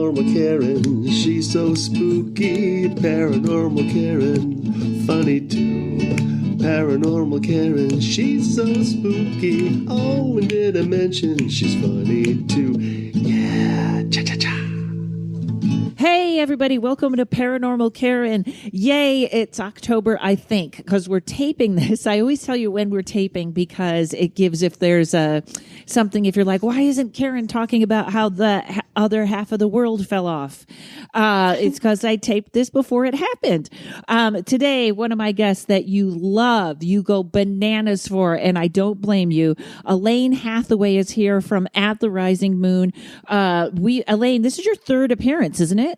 Paranormal Karen, she's so spooky. Paranormal Karen, funny too. Paranormal Karen, she's so spooky. Oh, and did I mention she's funny too? Yeah, cha-cha-cha. Hey, everybody. Welcome to Paranormal Karen. Yay, it's October, I think, because we're taping this. I always tell you when we're taping because it gives, if there's something, if you're like, why isn't Karen talking about how the other half of the world fell off? It's because I taped this before it happened. Today, one of my guests that you love, you go bananas for, and I don't blame you. Alane Hathaway is here from At the Rising Moon. Alane, this is your third appearance, isn't it?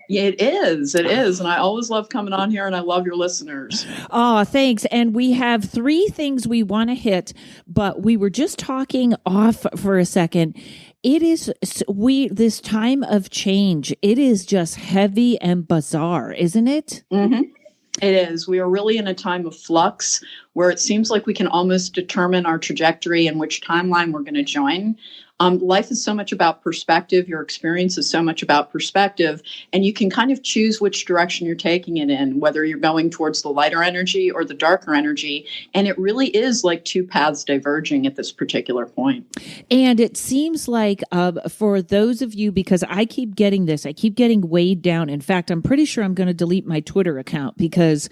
It is. And I always love coming on here, and I love your listeners. Oh, thanks. And we have three things we want to hit, but we were just talking off for a second. It is, this time of change, it is just heavy and bizarre, isn't it? Mm-hmm. It is. We are really in a time of flux where it seems like we can almost determine our trajectory and which timeline we're going to join. Life is so much about perspective. Your experience is so much about perspective, and you can kind of choose which direction you're taking it in, whether you're going towards the lighter energy or the darker energy. And it really is like two paths diverging at this particular point. And it seems like for those of you, because I keep getting this, I keep getting weighed down. In fact, I'm pretty sure I'm going to delete my Twitter account because,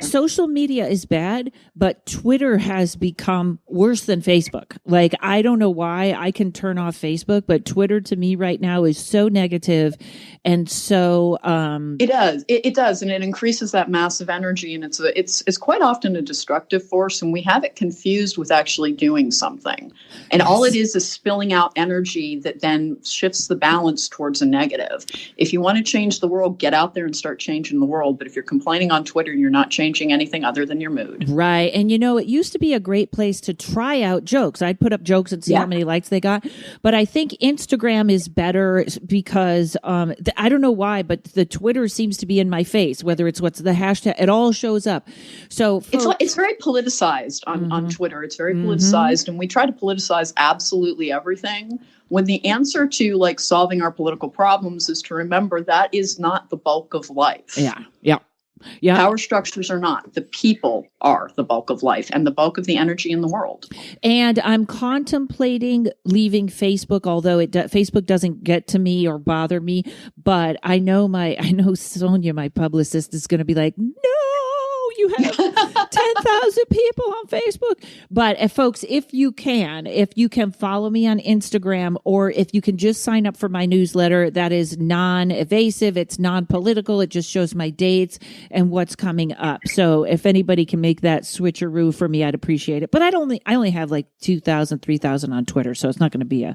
social media is bad, but Twitter has become worse than Facebook. Like, I don't know why I can turn off Facebook, but Twitter to me right now is so negative. And so it does. And it increases that massive energy. And it's quite often a destructive force. And we have it confused with actually doing something. And all it is spilling out energy that then shifts the balance towards a negative. If you want to change the world, get out there and start changing the world. But if you're complaining on Twitter, you're not changing anything other than your mood. Right. And it used to be a great place to try out jokes. I'd put up jokes and see how many likes they got. But I think Instagram is better because I don't know why, but the Twitter seems to be in my face, whether it's what's the hashtag, it all shows up. So it's very politicized on Twitter. It's very politicized, and we try to politicize absolutely everything. When the answer to like solving our political problems is to remember that is not the bulk of life. Yeah. Power structures are not. The people are the bulk of life and the bulk of the energy in the world. And I'm contemplating leaving Facebook, although Facebook doesn't get to me or bother me. But I know Sonia, my publicist, is going to be like, no, you have 10,000 people on Facebook. But folks, if you can follow me on Instagram, or if you can just sign up for my newsletter, that is non-evasive. It's non-political. It just shows my dates and what's coming up. So if anybody can make that switcheroo for me, I'd appreciate it. But I only have like 2,000, 3,000 on Twitter, so it's not going to be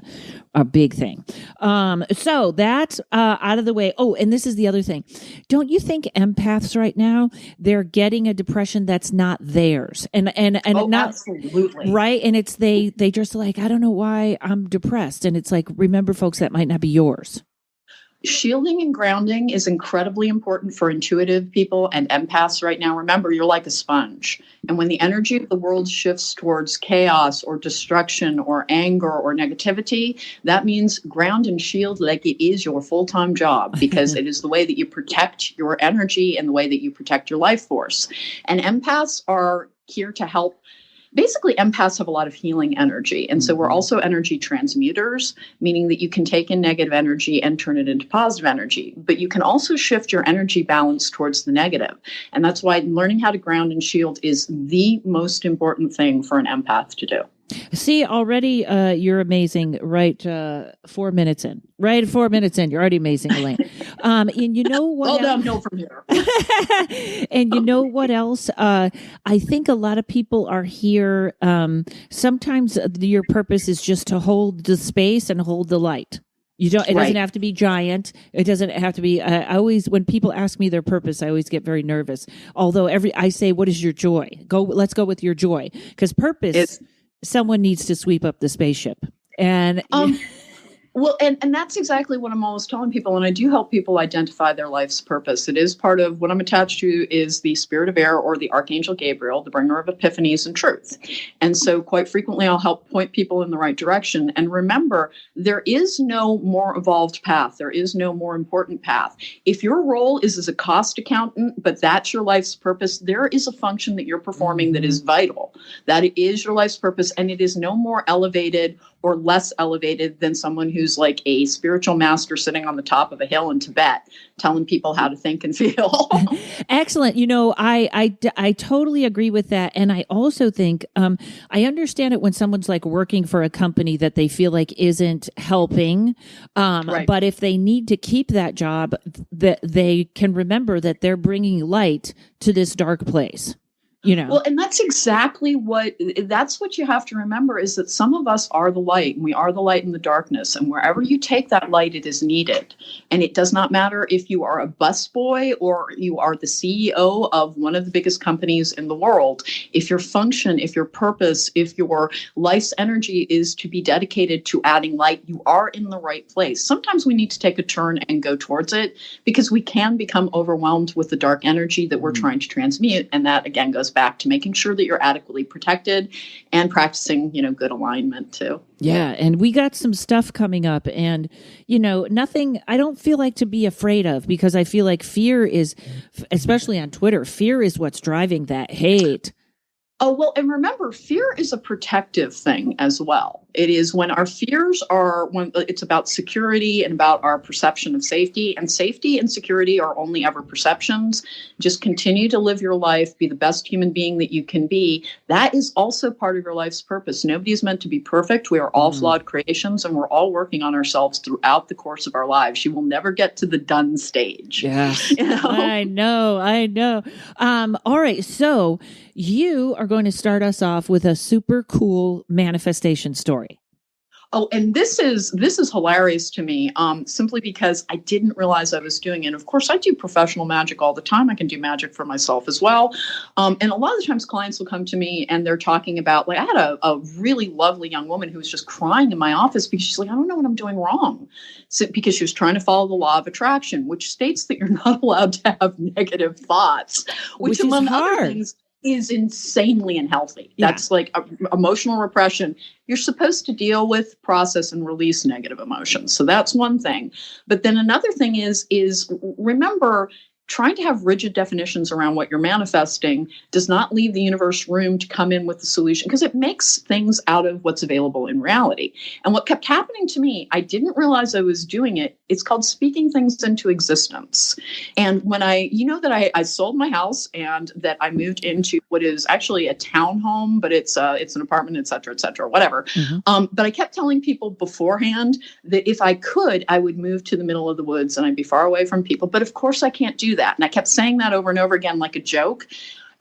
a big thing. So that's out of the way. Oh, and this is the other thing. Don't you think empaths right now, they're getting a depression that's not theirs, and not absolutely right, and it's they just like, I don't know why I'm depressed, and it's like, remember folks, that might not be yours. Shielding and grounding is incredibly important for intuitive people and empaths right now. Remember, you're like a sponge. And when the energy of the world shifts towards chaos or destruction or anger or negativity, that means ground and shield like it is your full-time job, because it is the way that you protect your energy and the way that you protect your life force. And empaths are here to help. Basically, empaths have a lot of healing energy. And so we're also energy transmuters, meaning that you can take in negative energy and turn it into positive energy. But you can also shift your energy balance towards the negative. And that's why learning how to ground and shield is the most important thing for an empath to do. See, already you're amazing. Right, 4 minutes in. Right, 4 minutes in, you're already amazing, Alane. And you know what? Well, downhill from here. And you know what else? I think a lot of people are here. Sometimes your purpose is just to hold the space and hold the light. It doesn't have to be giant. It doesn't have to be. I always, when people ask me their purpose, I always get very nervous. Although I say, "What is your joy?" Let's go with your joy, because purpose. Someone needs to sweep up the spaceship. And Well, and that's exactly what I'm always telling people. And I do help people identify their life's purpose. It is part of what I'm attached to is the spirit of air or the Archangel Gabriel, the bringer of epiphanies and truth. And so quite frequently I'll help point people in the right direction. And remember, there is no more evolved path. There is no more important path. If your role is as a cost accountant, but that's your life's purpose, there is a function that you're performing that is vital. That is your life's purpose. And it is no more elevated or less elevated than someone who's like a spiritual master sitting on the top of a hill in Tibet, telling people how to think and feel. Excellent. I totally agree with that. And I also think, I understand it when someone's like working for a company that they feel like isn't helping. Right. But if they need to keep that job, that they can remember that they're bringing light to this dark place. Well, and that's exactly what you have to remember is that some of us are the light and we are the light in the darkness. And wherever you take that light, it is needed. And it does not matter if you are a busboy or you are the CEO of one of the biggest companies in the world. If your function, if your purpose, if your life's energy is to be dedicated to adding light, you are in the right place. Sometimes we need to take a turn and go towards it because we can become overwhelmed with the dark energy that we're trying to transmute. And that again goes back to making sure that you're adequately protected and practicing, good alignment too. Yeah. And we got some stuff coming up and, nothing I don't feel like to be afraid of because I feel like fear is, especially on Twitter, fear is what's driving that hate. Oh, well, and remember, fear is a protective thing as well. It is when our fears are, when it's about security and about our perception of safety, and safety and security are only ever perceptions. Just continue to live your life, be the best human being that you can be. That is also part of your life's purpose. Nobody is meant to be perfect. We are all flawed creations, and we're all working on ourselves throughout the course of our lives. You will never get to the done stage. Yeah, I know. All right. So you are going to start us off with a super cool manifestation story. Oh, and this is hilarious to me, simply because I didn't realize I was doing it. Of course, I do professional magic all the time. I can do magic for myself as well. And a lot of the times clients will come to me and they're talking about, like, I had a really lovely young woman who was just crying in my office because she's like, I don't know what I'm doing wrong. So, because she was trying to follow the law of attraction, which states that you're not allowed to have negative thoughts, which among other things, is insanely unhealthy. Yeah. That's like emotional repression. You're supposed to deal with, process, and release negative emotions. So that's one thing. But then another thing is remember, trying to have rigid definitions around what you're manifesting does not leave the universe room to come in with the solution because it makes things out of what's available in reality. And what kept happening to me, I didn't realize I was doing it. It's called speaking things into existence. And when I sold my house and that I moved into what is actually a townhome, but it's an apartment, et cetera, whatever. Mm-hmm. But I kept telling people beforehand that if I could, I would move to the middle of the woods and I'd be far away from people. But of course I can't do that. And I kept saying that over and over again like a joke.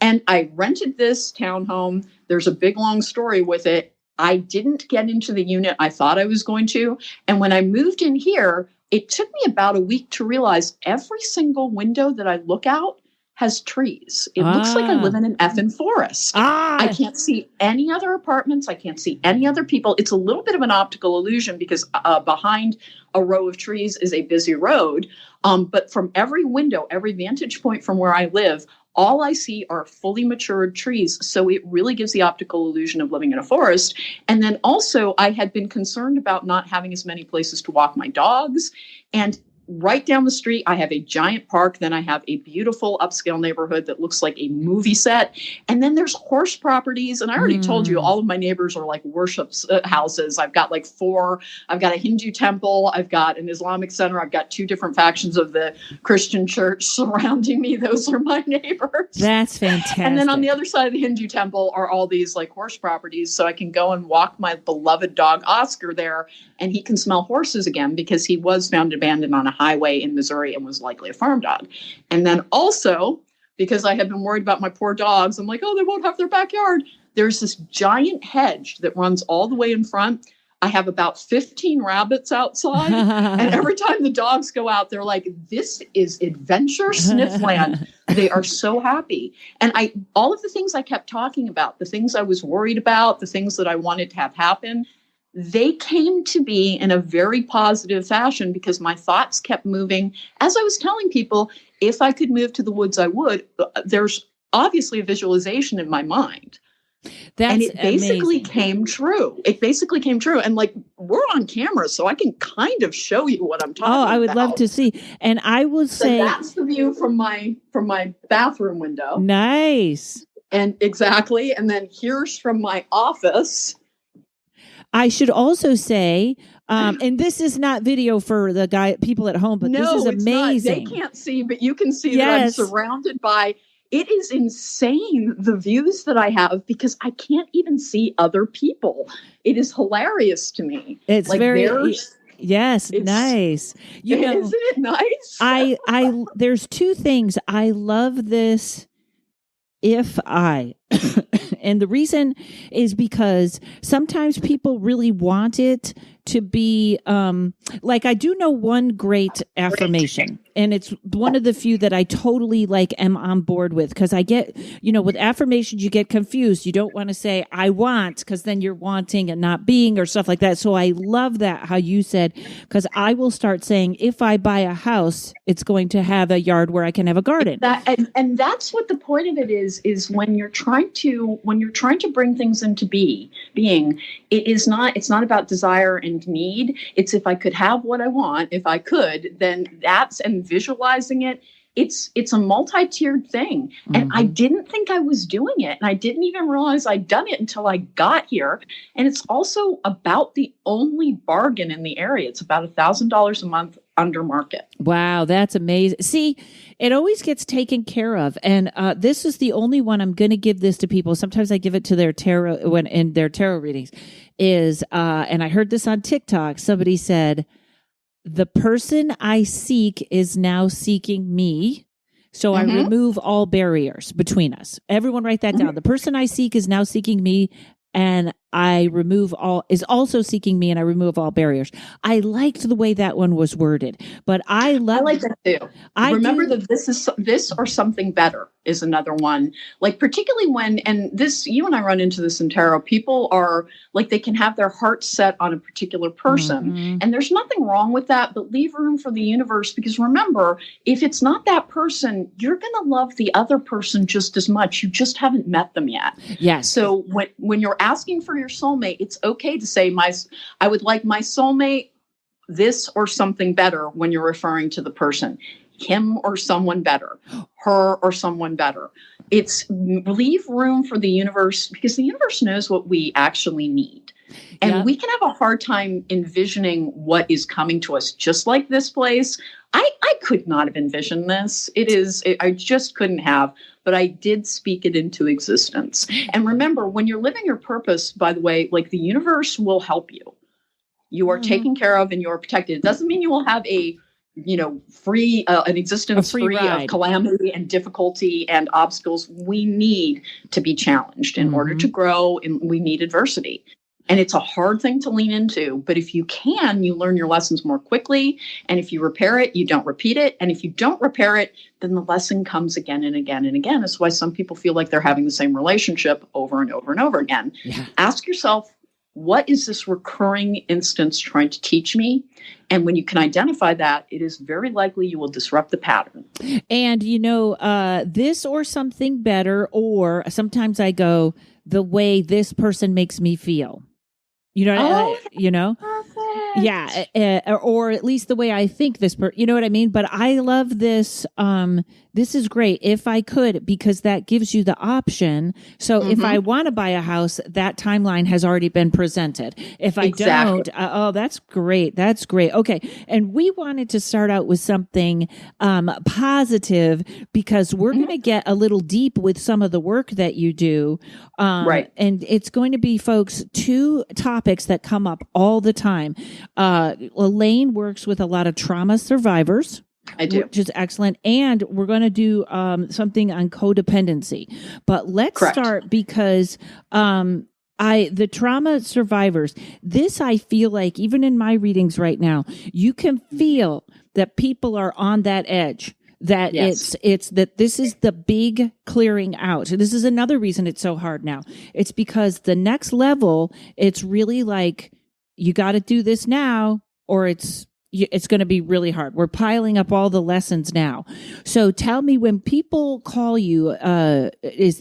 And I rented this townhome. There's a big, long story with it. I didn't get into the unit I thought I was going to. And when I moved in here, it took me about a week to realize every single window that I look out has trees. It looks like I live in an effing forest. I can't see any other apartments. I can't see any other people. It's a little bit of an optical illusion because behind a row of trees is a busy road. But from every window, every vantage point from where I live, all I see are fully matured trees. So it really gives the optical illusion of living in a forest. And then also I had been concerned about not having as many places to walk my dogs. And right down the street, I have a giant park. Then I have a beautiful upscale neighborhood that looks like a movie set. And then there's horse properties. And I already told you, all of my neighbors are like worship houses. I've got like 4. I've got a Hindu temple. I've got an Islamic center. I've got 2 different factions of the Christian church surrounding me. Those are my neighbors. That's fantastic. And then on the other side of the Hindu temple are all these like horse properties. So I can go and walk my beloved dog Oscar there, and he can smell horses again because he was found abandoned on a highway in Missouri and was likely a farm dog. And then also, because I had been worried about my poor dogs, I'm like, oh, they won't have their backyard. There's this giant hedge that runs all the way in front. I have about 15 rabbits outside. And every time the dogs go out, they're like, this is adventure sniffland. They are so happy. And all of the things I kept talking about, the things I was worried about, the things that I wanted to have happen, they came to be in a very positive fashion because my thoughts kept moving. As I was telling people, if I could move to the woods, I would. There's obviously a visualization in my mind. And it basically amazing. came true. It basically came true. And like, we're on camera, so I can kind of show you what I'm talking about. Oh, I would love to see. And I will say that's the view from my bathroom window. Nice. And exactly. And then here's from my office. I should also say, and this is not video for the people at home, but this is amazing. They can't see, but you can see that I'm surrounded by. It is insane, the views that I have, because I can't even see other people. It is hilarious to me. It's like yes, nice. Isn't it nice? There's two things. I love this. And the reason is because sometimes people really want it to be like, I do know one great affirmation, and it's one of the few that I totally am on board with, because I get, with affirmations, you get confused. You don't want to say I want, because then you're wanting and not being, or stuff like that. So I love that how you said, because I will start saying, if I buy a house, it's going to have a yard where I can have a garden. And that's what the point of it is when you're trying to bring things into being, it's not about desire and need. It's, if I could have what I want, if I could, then and visualizing it. It's a multi-tiered thing. Mm-hmm. And I didn't think I was doing it. And I didn't even realize I'd done it until I got here. And it's also about the only bargain in the area. It's about $1,000 a month under market. Wow, that's amazing. See, it always gets taken care of. And this is the only one I'm going to give this to people. Sometimes I give it to their tarot when in their tarot readings and I heard this on TikTok. Somebody said, the person I seek is now seeking me. So I remove all barriers between us. Everyone write that down. The person I seek is now seeking me, and is also seeking me, and I remove all barriers. I liked the way that one was worded, but I like that too. Remember that this or something better is another one. Like, particularly and you and I run into this in tarot, people are like, they can have their heart set on a particular person, and there's nothing wrong with that, but leave room for the universe, because remember, if it's not that person, you're going to love the other person just as much. You just haven't met them yet. Yes. So when you're asking for your soulmate, it's okay to say I would like my soulmate, this or something better, when you're referring to the person, him or someone better, her or someone better. It's leave room for the universe, because the universe knows what we actually need. And we can have a hard time envisioning what is coming to us, just like this place. I could not have envisioned this. I just couldn't have, but I did speak it into existence. And remember, when you're living your purpose, by the way, like, the universe will help you. You are taken care of and you're protected. It doesn't mean you will have an existence free of calamity and difficulty and obstacles. We need to be challenged in order to grow, and we need adversity. And it's a hard thing to lean into, but if you can, you learn your lessons more quickly. And if you repair it, you don't repeat it. And if you don't repair it, then the lesson comes again and again and again. That's why some people feel like they're having the same relationship over and over and over again. Yeah. Ask yourself, what is this recurring instance trying to teach me? And when you can identify that, it is very likely you will disrupt the pattern. And, this or something better, or sometimes I go, the way this person makes me feel. Perfect. Yeah, or at least the way I think this person, you know what I mean? But I love this. This is great, if I could, because that gives you the option. So if I want to buy a house, that timeline has already been presented. If I don't, that's great. That's great. Okay. And we wanted to start out with something positive, because we're going to get a little deep with some of the work that you do. Right. And it's going to be, folks, two topics that come up all the time. Alane works with a lot of trauma survivors. I do. Which is excellent. And we're going to do something on codependency. But let's start, because the trauma survivors, this, I feel like, even in my readings right now, you can feel that people are on that edge. That it's that this is the big clearing out. This is another reason it's so hard now. It's because the next level, it's really like you got to do this now, or it's going to be really hard. We're piling up all the lessons now. So tell me, when people call you, it's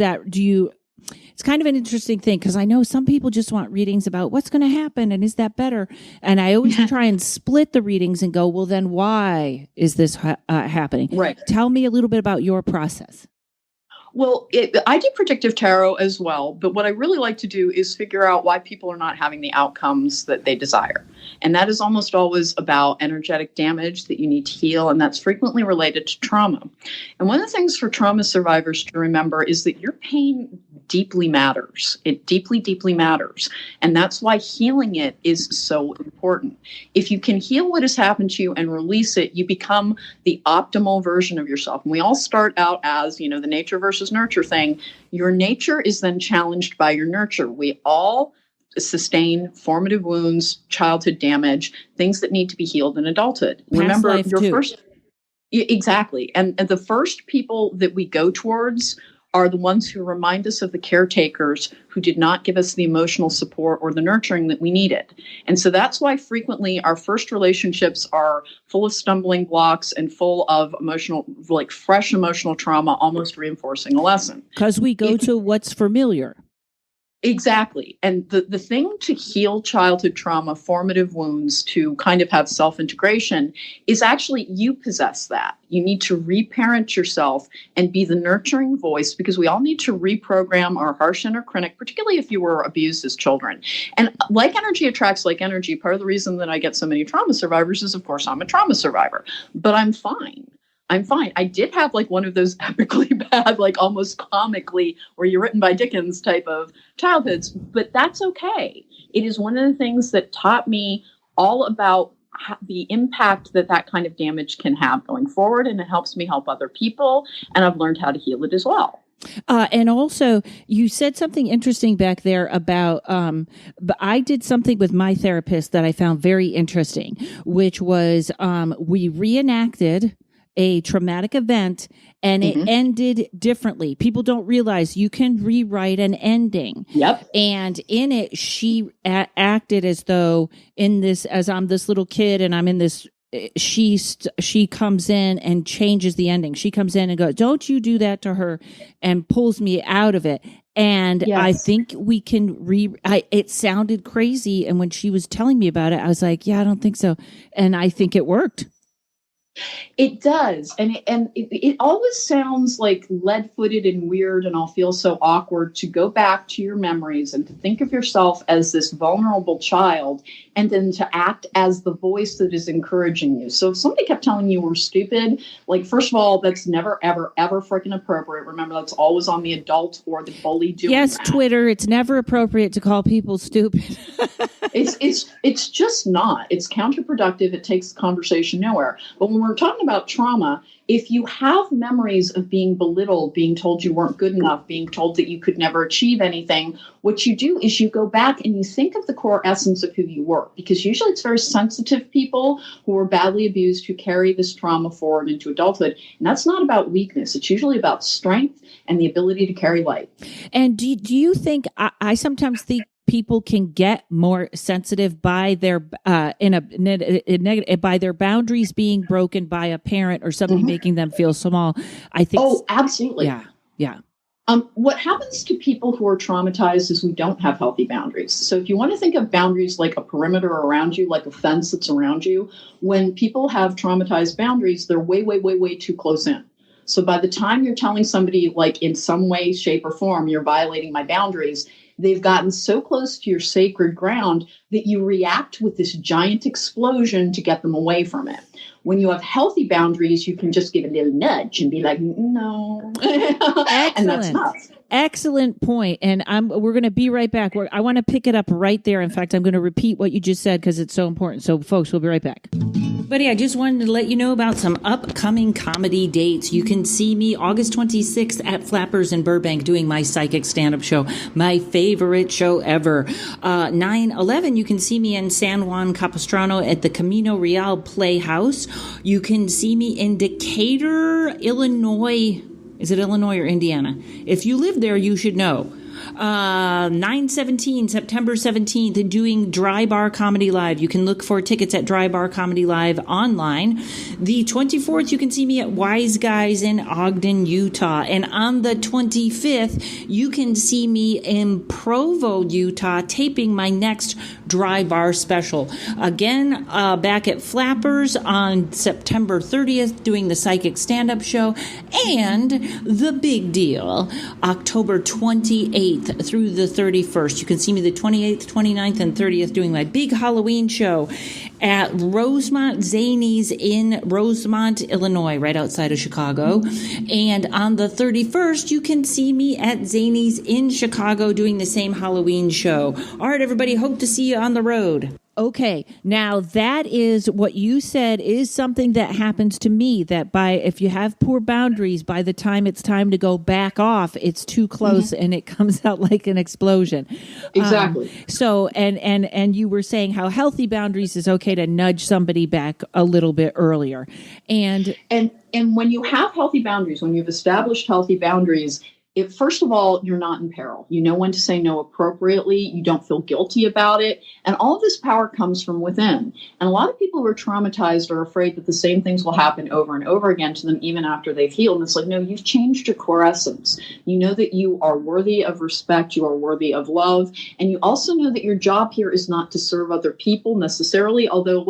kind of an interesting thing, because I know some people just want readings about what's going to happen and is that better? And I always try and split the readings and go, well, then why is this happening? Right. Tell me a little bit about your process. Well, I do predictive tarot as well, but what I really like to do is figure out why people are not having the outcomes that they desire. And that is almost always about energetic damage that you need to heal, and that's frequently related to trauma. And one of the things for trauma survivors to remember is that your pain deeply matters. It deeply, deeply matters. And that's why healing it is so important. If you can heal what has happened to you and release it, you become the optimal version of yourself. And we all start out as, the nature versus nurture thing. Your nature is then challenged by your nurture. We all sustain formative wounds, childhood damage, things that need to be healed in adulthood. Remember, your first. Exactly. And the first people that we go towards are the ones who remind us of the caretakers who did not give us the emotional support or the nurturing that we needed. And so that's why frequently our first relationships are full of stumbling blocks and full of fresh emotional trauma, almost reinforcing a lesson. Because we go to what's familiar. Exactly. And the thing to heal childhood trauma, formative wounds, to kind of have self-integration is actually you possess that. You need to reparent yourself and be the nurturing voice, because we all need to reprogram our harsh inner critic, particularly if you were abused as children. And like energy attracts like energy. Part of the reason that I get so many trauma survivors is, of course, I'm a trauma survivor, but I'm fine. I did have one of those epically bad, almost comically, where you're written by Dickens type of childhoods, but that's okay. It is one of the things that taught me all about the impact that kind of damage can have going forward, and it helps me help other people, and I've learned how to heal it as well. And also, you said something interesting back there about, but I did something with my therapist that I found very interesting, which was we reenacted a traumatic event, and it ended differently. People don't realize you can rewrite an ending. Yep. And in it, she acted as though as I'm this little kid and I'm in this, she comes in and changes the ending. She comes in and goes, don't you do that to her, and pulls me out of it. And yes. I think we can it sounded crazy. And when she was telling me about it, I was like, yeah, I don't think so. And I think it worked. It does. And it always sounds like lead-footed and weird, and I'll feel so awkward to go back to your memories and to think of yourself as this vulnerable child, and then to act as the voice that is encouraging you. So if somebody kept telling you we're stupid, first of all, that's never, ever, ever freaking appropriate. Remember, that's always on the adult or the bully doing Yes, that. Twitter, it's never appropriate to call people stupid. It's just not. It's counterproductive. It takes the conversation nowhere. But when we're talking about trauma, if you have memories of being belittled, being told you weren't good enough, being told that you could never achieve anything, what you do is you go back and you think of the core essence of who you were, because usually it's very sensitive people who were badly abused who carry this trauma forward into adulthood. And that's not about weakness. It's usually about strength and the ability to carry light. And do you think, I sometimes think people can get more sensitive by their by their boundaries being broken by a parent or somebody making them feel small. I think. Oh, absolutely. Yeah. What happens to people who are traumatized is we don't have healthy boundaries. So if you want to think of boundaries like a perimeter around you, like a fence that's around you, when people have traumatized boundaries, they're way, way, way, way too close in. So by the time you're telling somebody, in some way, shape, or form, you're violating my boundaries, they've gotten so close to your sacred ground that you react with this giant explosion to get them away from it. When you have healthy boundaries, you can just give a little nudge and be like, no. And that's nuts. Excellent point. And we're going to be right back. I want to pick it up right there. In fact, I'm going to repeat what you just said because it's so important. So folks, we'll be right back. Buddy, I just wanted to let you know about some upcoming comedy dates. You can see me August 26th at Flappers in Burbank doing my psychic stand-up show, my favorite show ever. 9/11, you can see me in San Juan Capistrano at the Camino Real Playhouse. You can see me in Decatur, Illinois. Is it Illinois or Indiana? If you live there, you should know. September 17th, and doing Dry Bar Comedy Live. You can look for tickets at Dry Bar Comedy Live online. The 24th, you can see me at Wise Guys in Ogden, Utah. And on the 25th, you can see me in Provo, Utah, taping my next Dry Bar special. Again, back at Flappers on September 30th, doing the Psychic Stand-Up Show. And the big deal, October 28th through the 31st. You can see me the 28th, 29th, and 30th doing my big Halloween show at Rosemont Zanies in Rosemont, Illinois, right outside of Chicago. And on the 31st, you can see me at Zanies in Chicago doing the same Halloween show. All right, everybody, hope to see you on the road. Okay, now that is what you said is something that happens to me, that if you have poor boundaries, by the time it's time to go back off, it's too close and it comes out like an explosion. Exactly. So, and you were saying how healthy boundaries is okay to nudge somebody back a little bit earlier. And when you have healthy boundaries, when you've established healthy boundaries, first of all, you're not in peril. You know when to say no appropriately. You don't feel guilty about it. And all of this power comes from within. And a lot of people who are traumatized are afraid that the same things will happen over and over again to them, even after they've healed. And it's like, no, you've changed your core essence. You know that you are worthy of respect. You are worthy of love. And you also know that your job here is not to serve other people necessarily, although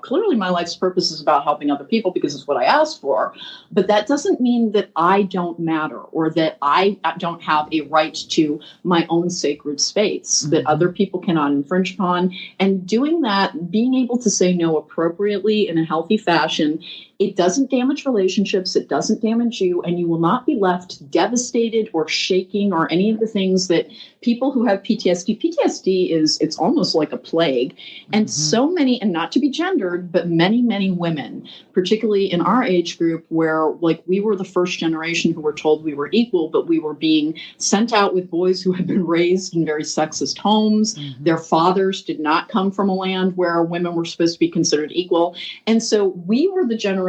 clearly my life's purpose is about helping other people because it's what I asked for. But that doesn't mean that I don't matter or that I don't have a right to my own sacred space that other people cannot infringe upon. And doing that, being able to say no appropriately in a healthy fashion, it doesn't damage relationships, it doesn't damage you, and you will not be left devastated or shaking or any of the things that people who have PTSD it's almost like a plague. And so many, and not to be gendered, but many, many women, particularly in our age group, where we were the first generation who were told we were equal, but we were being sent out with boys who had been raised in very sexist homes. Their fathers did not come from a land where women were supposed to be considered equal. And so we were the generation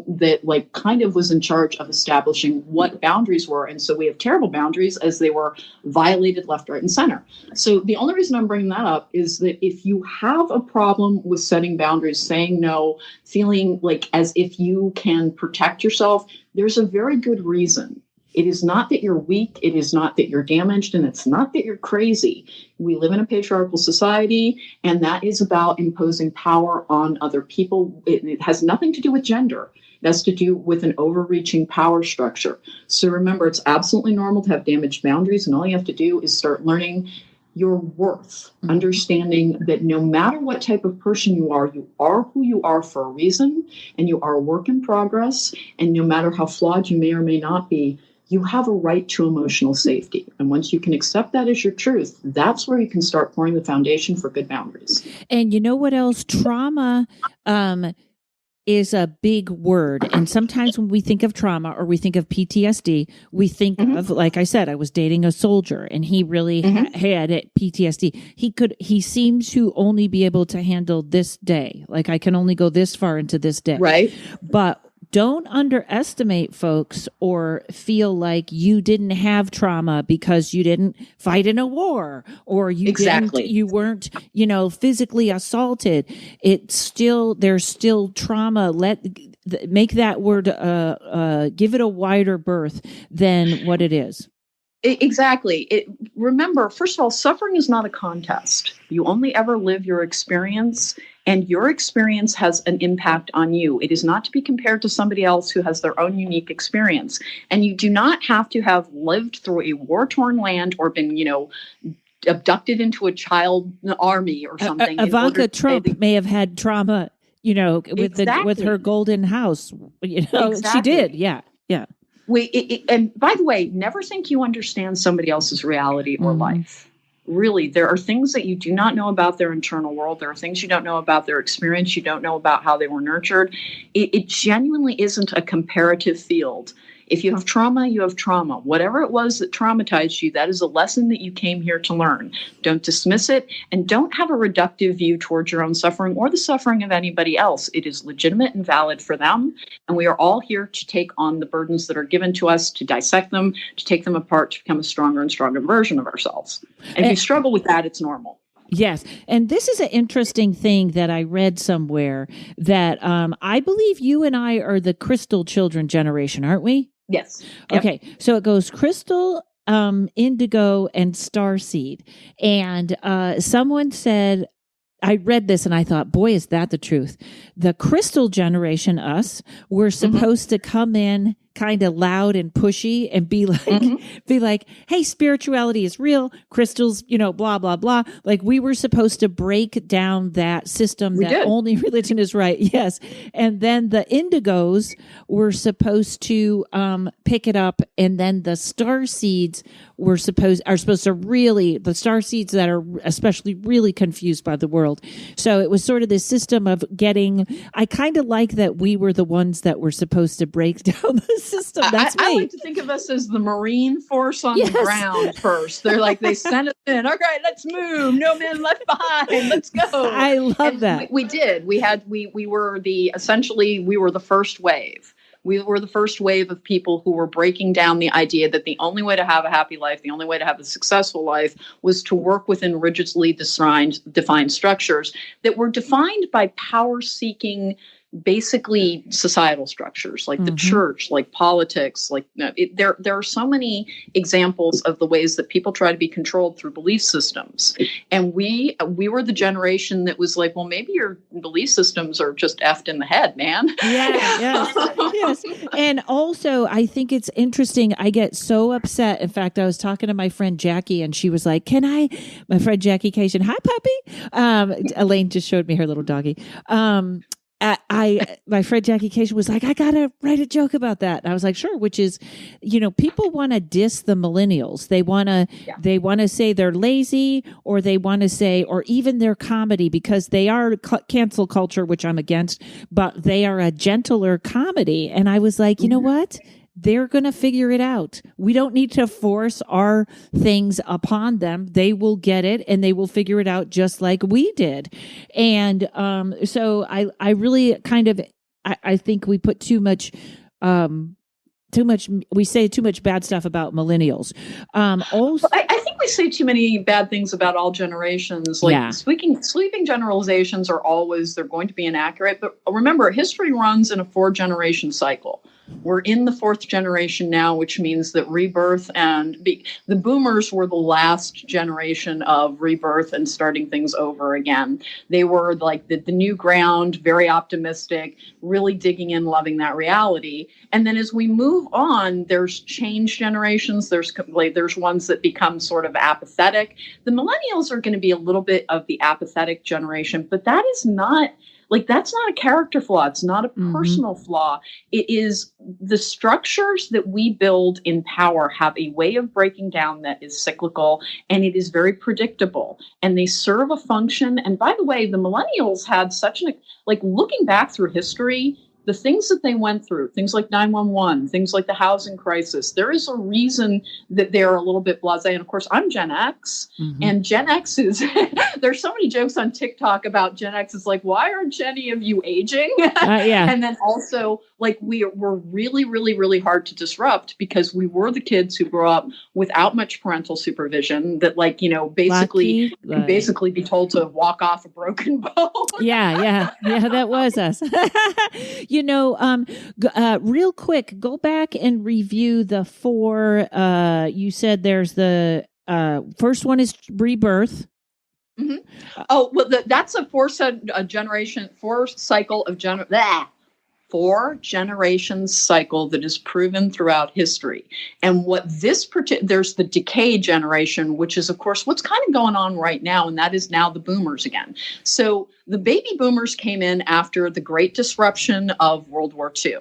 that kind of was in charge of establishing what boundaries were. And so we have terrible boundaries as they were violated left, right, and center. So the only reason I'm bringing that up is that if you have a problem with setting boundaries, saying no, feeling as if you can protect yourself, there's a very good reason. It is not that you're weak. It is not that you're damaged, and it's not that you're crazy. We live in a patriarchal society, and that is about imposing power on other people. It has nothing to do with gender. It has to do with an overreaching power structure. So remember, it's absolutely normal to have damaged boundaries, and all you have to do is start learning your worth, understanding that no matter what type of person you are who you are for a reason, and you are a work in progress, and no matter how flawed you may or may not be, you have a right to emotional safety. And once you can accept that as your truth, that's where you can start pouring the foundation for good boundaries. And you know what else? Trauma is a big word. And sometimes when we think of trauma or we think of PTSD, we think of, like I said, I was dating a soldier and he really had PTSD. He seems to only be able to handle this day. Like I can only go this far into this day. Right. But don't underestimate folks or feel like you didn't have trauma because you didn't fight in a war or you weren't, physically assaulted. There's still trauma. Make that word, give it a wider berth than what it is. Exactly. Remember, first of all, suffering is not a contest. You only ever live your experience, and your experience has an impact on you. It is not to be compared to somebody else who has their own unique experience. And you do not have to have lived through a war-torn land or been, abducted into a child army or something. Ivanka Trump may have had trauma, with her golden house. Exactly. She did. Yeah. Yeah. And by the way, never think you understand somebody else's reality or life. Really, there are things that you do not know about their internal world. There are things you don't know about their experience. You don't know about how they were nurtured. It genuinely isn't a comparative field. If you have trauma, you have trauma. Whatever it was that traumatized you, that is a lesson that you came here to learn. Don't dismiss it, and don't have a reductive view towards your own suffering or the suffering of anybody else. It is legitimate and valid for them, and we are all here to take on the burdens that are given to us, to dissect them, to take them apart, to become a stronger and stronger version of ourselves. And if you struggle with that, it's normal. Yes. And this is an interesting thing that I read somewhere that I believe you and I are the crystal children generation, aren't we? Yes. Yep. Okay. So it goes crystal, indigo, and starseed. And someone said, I read this and I thought, boy, is that the truth. The crystal generation, us, were supposed to come in kind of loud and pushy and be like, hey, spirituality is real. Crystals, blah, blah, blah. Like we were supposed to break down that system only religion is right. Yes. And then the indigos were supposed to pick it up. And then the star seeds are supposed to really, the star seeds that are especially really confused by the world. So it was sort of this system of I kind of like that we were the ones that were supposed to break down the system. That's me. I like to think of us as the Marine force on the ground first. They're like, they sent us in. All right, let's move. No man left behind. Let's go. I love that. We did. We were the first wave. We were the first wave of people who were breaking down the idea that the only way to have a happy life, the only way to have a successful life was to work within rigidly defined structures that were defined by power-seeking, basically societal structures like the church, like politics, there are so many examples of the ways that people try to be controlled through belief systems. And we were the generation that was like, well, maybe your belief systems are just effed in the head, man. Yes. And also, I think it's interesting. I get so upset. In fact, I was talking to my friend Jackie, and she was like, my friend Jackie Cation, hi, puppy. Elaine just showed me her little doggy. My friend Jackie Cation was like, I gotta write a joke about that. And I was like, sure. Which is, people want to diss the millennials. They want to say they're lazy, or they want to say, or even their comedy, because they are cancel culture, which I'm against, but they are a gentler comedy. And I was like, you know what? They're going to figure it out. We don't need to force our things upon them. They will get it, and they will figure it out just like we did. And so I really I think we put too much, we say too much bad stuff about millennials. Also, I think we say too many bad things about all generations. Sweeping generalizations are they're going to be inaccurate. But remember, history runs in a 4-generation cycle. We're in the 4th generation now, which means that rebirth the boomers were the last generation of rebirth and starting things over again. They were like the new ground, very optimistic, really digging in, loving that reality. And then as we move on, there's change generations. There's ones that become sort of apathetic. The millennials are going to be a little bit of the apathetic generation, but that is not... that's not a character flaw. It's not a personal flaw. It is the structures that we build in power have a way of breaking down that is cyclical, and it is very predictable, and they serve a function. And by the way, the millennials had looking back through history, the things that they went through, things like 9/11, things like the housing crisis, there is a reason that they're a little bit blasé. And of course, I'm Gen X, and Gen X is, there's so many jokes on TikTok about Gen X. It's like, why aren't any of you aging? And then also, we're really, really, really hard to disrupt because we were the kids who grew up without much parental supervision that, basically be told to walk off a broken bone. Yeah, that was us. Real quick, go back and review the 4. You said there's the first one is rebirth. Oh, well, that's a 4 generations cycle that is proven throughout history. And what there's the decay generation, which is, of course, what's kind of going on right now, and that is now the boomers again. So the baby boomers came in after the great disruption of World War II.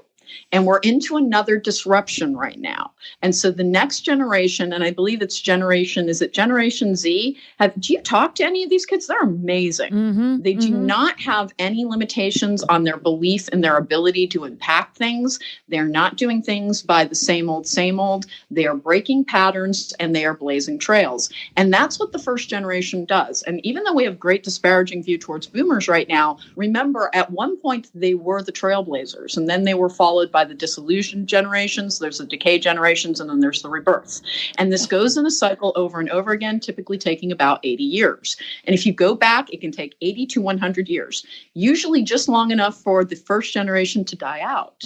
And we're into another disruption right now. And so the next generation, and I believe it's Generation Z? Do you talk to any of these kids? They're amazing. Mm-hmm, They do not have any limitations on their belief and their ability to impact things. They're not doing things by the same old, same old. They are breaking patterns and they are blazing trails. And that's what the first generation does. And even though we have great disparaging view towards boomers right now, remember at one point they were the trailblazers, and then they were followed by the disillusioned generations. There's the decay generations, and then there's the rebirth. And this goes in a cycle over and over again, typically taking about 80 years. And if you go back, it can take 80 to 100 years, usually just long enough for the first generation to die out.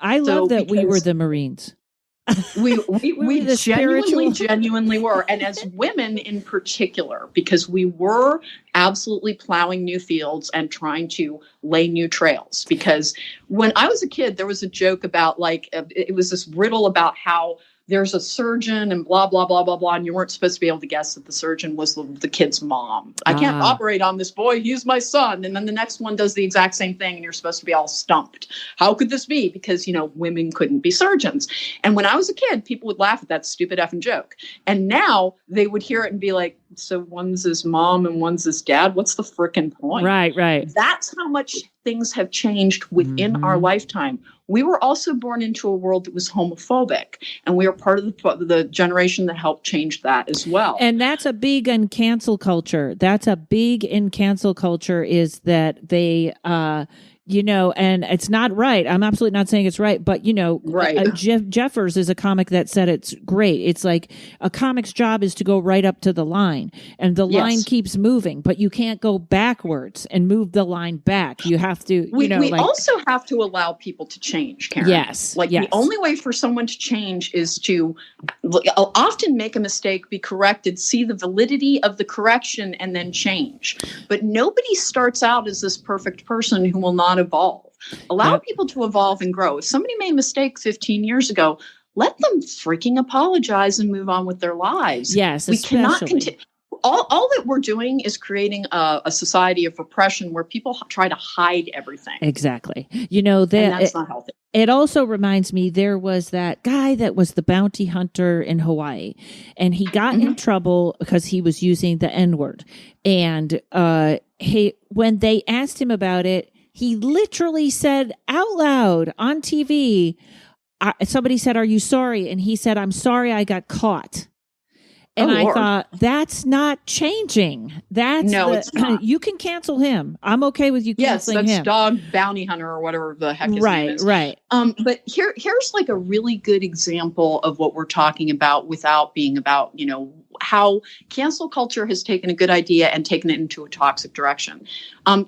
I love that we were the Marines. We genuinely were. And as women in particular, because we were absolutely plowing new fields and trying to lay new trails. Because when I was a kid, there was a joke about it was this riddle about how there's a surgeon and blah, blah, blah, blah, blah. And you weren't supposed to be able to guess that the surgeon was the kid's mom. I can't operate on this boy. He's my son. And then the next one does the exact same thing. And you're supposed to be all stumped. How could this be? Because, women couldn't be surgeons. And when I was a kid, people would laugh at that stupid effing joke. And now they would hear it and be like, so one's his mom and one's his dad. What's the frickin' point? Right. That's how much things have changed within our lifetime. We were also born into a world that was homophobic, and we are part of the generation that helped change that as well. And that's a big in cancel culture. Is that they, and it's not right. I'm absolutely not saying it's right, but right. Jeffers is a comic that said it's great. It's like a comic's job is to go right up to the line, and the line keeps moving, but you can't go backwards and move the line back. You have to, we also have to allow people to change, Karen. Yes. The only way for someone to change is to often make a mistake, be corrected, see the validity of the correction, and then change. But nobody starts out as this perfect person who will not evolve. Allow people to evolve and grow. If somebody made a mistake 15 years ago, let them freaking apologize and move on with their lives. Yes, we cannot continue. All that we're doing is creating a society of repression where people try to hide everything. Exactly. And that's not healthy. It also reminds me, there was that guy that was the bounty hunter in Hawaii, and he got in trouble because he was using the N-word. And when they asked him about it, he literally said out loud on TV, somebody said, "Are you sorry?" And he said, "I'm sorry I got caught." And I thought, that's not changing. It's not. You can cancel him. I'm okay with you canceling him. Yes, that's dog bounty hunter or whatever the heck his name is. Right. But here's like a really good example of what we're talking about without being about, how cancel culture has taken a good idea and taken it into a toxic direction.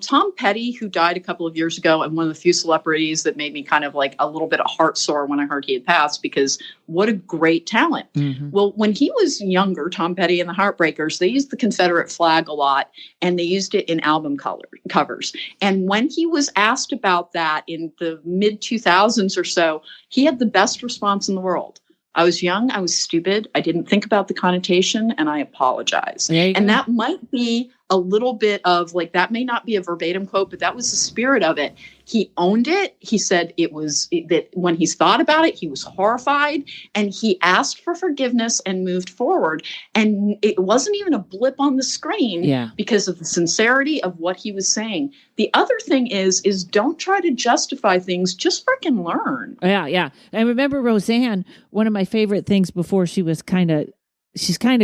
Tom Petty, who died a couple of years ago, and one of the few celebrities that made me kind of like a little bit of heart sore when I heard he had passed, because what a great talent. Well, when he was younger, Tom Petty and the Heartbreakers, they used the Confederate flag a lot, and they used it in album covers. And when he was asked about that in the mid 2000s or so, he had the best response in the world. I was young, I was stupid, I didn't think about the connotation, and I apologize. And that might be a little bit of that may not be a verbatim quote, but that was the spirit of it. He owned it. He said that when he thought about it, he was horrified, and he asked for forgiveness and moved forward. And it wasn't even a blip on the screen because of the sincerity of what he was saying. The other thing is don't try to justify things. Just freaking learn. Yeah. I remember Roseanne, one of my favorite things before she's kind of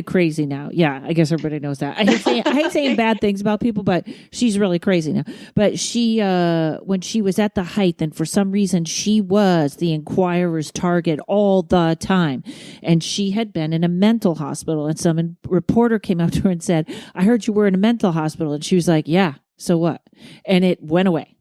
crazy now. Yeah, I guess everybody knows that. I hate saying bad things about people, but she's really crazy now. But she, when she was at the height, and for some reason she was the Inquirer's target all the time. And she had been in a mental hospital, and some reporter came up to her and said, "I heard you were in a mental hospital." And she was like, "Yeah, so what?" And it went away.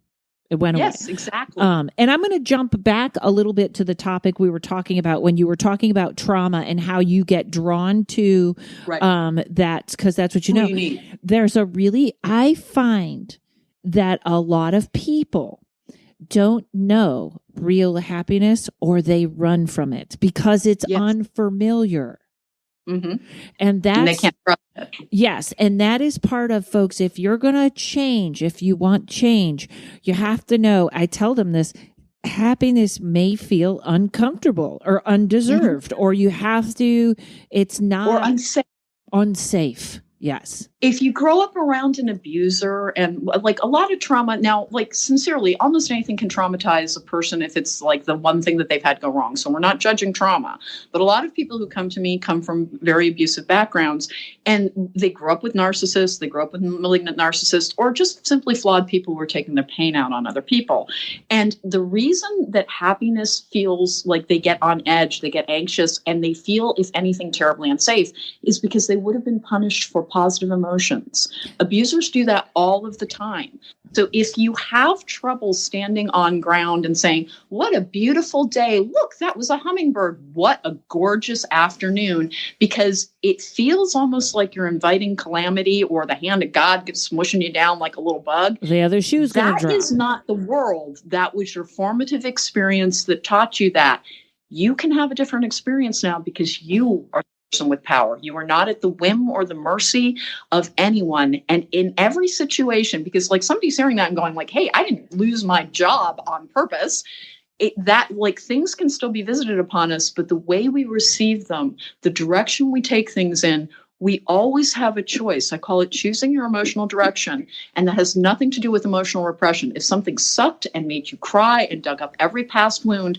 It went away. Yes, exactly. And I'm going to jump back a little bit to the topic we were talking about when you were talking about trauma and how you get drawn to that, because that's what you know. I find that a lot of people don't know real happiness, or they run from it because it's unfamiliar. And they can't trust it. Yes. And that is part of, folks, if you're going to change, if you want change, you have to know, I tell them this, happiness may feel uncomfortable or undeserved, or you have to, it's Or not unsafe. unsafe. Yes. If you grow up around an abuser and like a lot of trauma now, like sincerely, almost anything can traumatize a person if it's like the one thing that they've had go wrong. So we're not judging trauma, but a lot of people who come to me come from very abusive backgrounds, and they grew up with narcissists, they grew up with malignant narcissists, or just simply flawed people who are taking their pain out on other people. And the reason that happiness feels like they get on edge, they get anxious, and they feel, if anything, terribly unsafe is because they would have been punished for positive emotions. Abusers do that all of the time. So if you have trouble standing on ground and saying, what a beautiful day, look, that was a hummingbird, what a gorgeous afternoon, because it feels almost like you're inviting calamity or the hand of God gets smushing you down like a little bug. The other shoe's going to drop. That is not the world. That was your formative experience that taught you that. You can have a different experience now because you are with power. You are not at the whim or the mercy of anyone. And in every situation, because like somebody's hearing that and going like, hey, I didn't lose my job on purpose. That like things can still be visited upon us, but the way we receive them, the direction we take things in, we always have a choice. I call it choosing your emotional direction. And that has nothing to do with emotional repression. If something sucked and made you cry and dug up every past wound,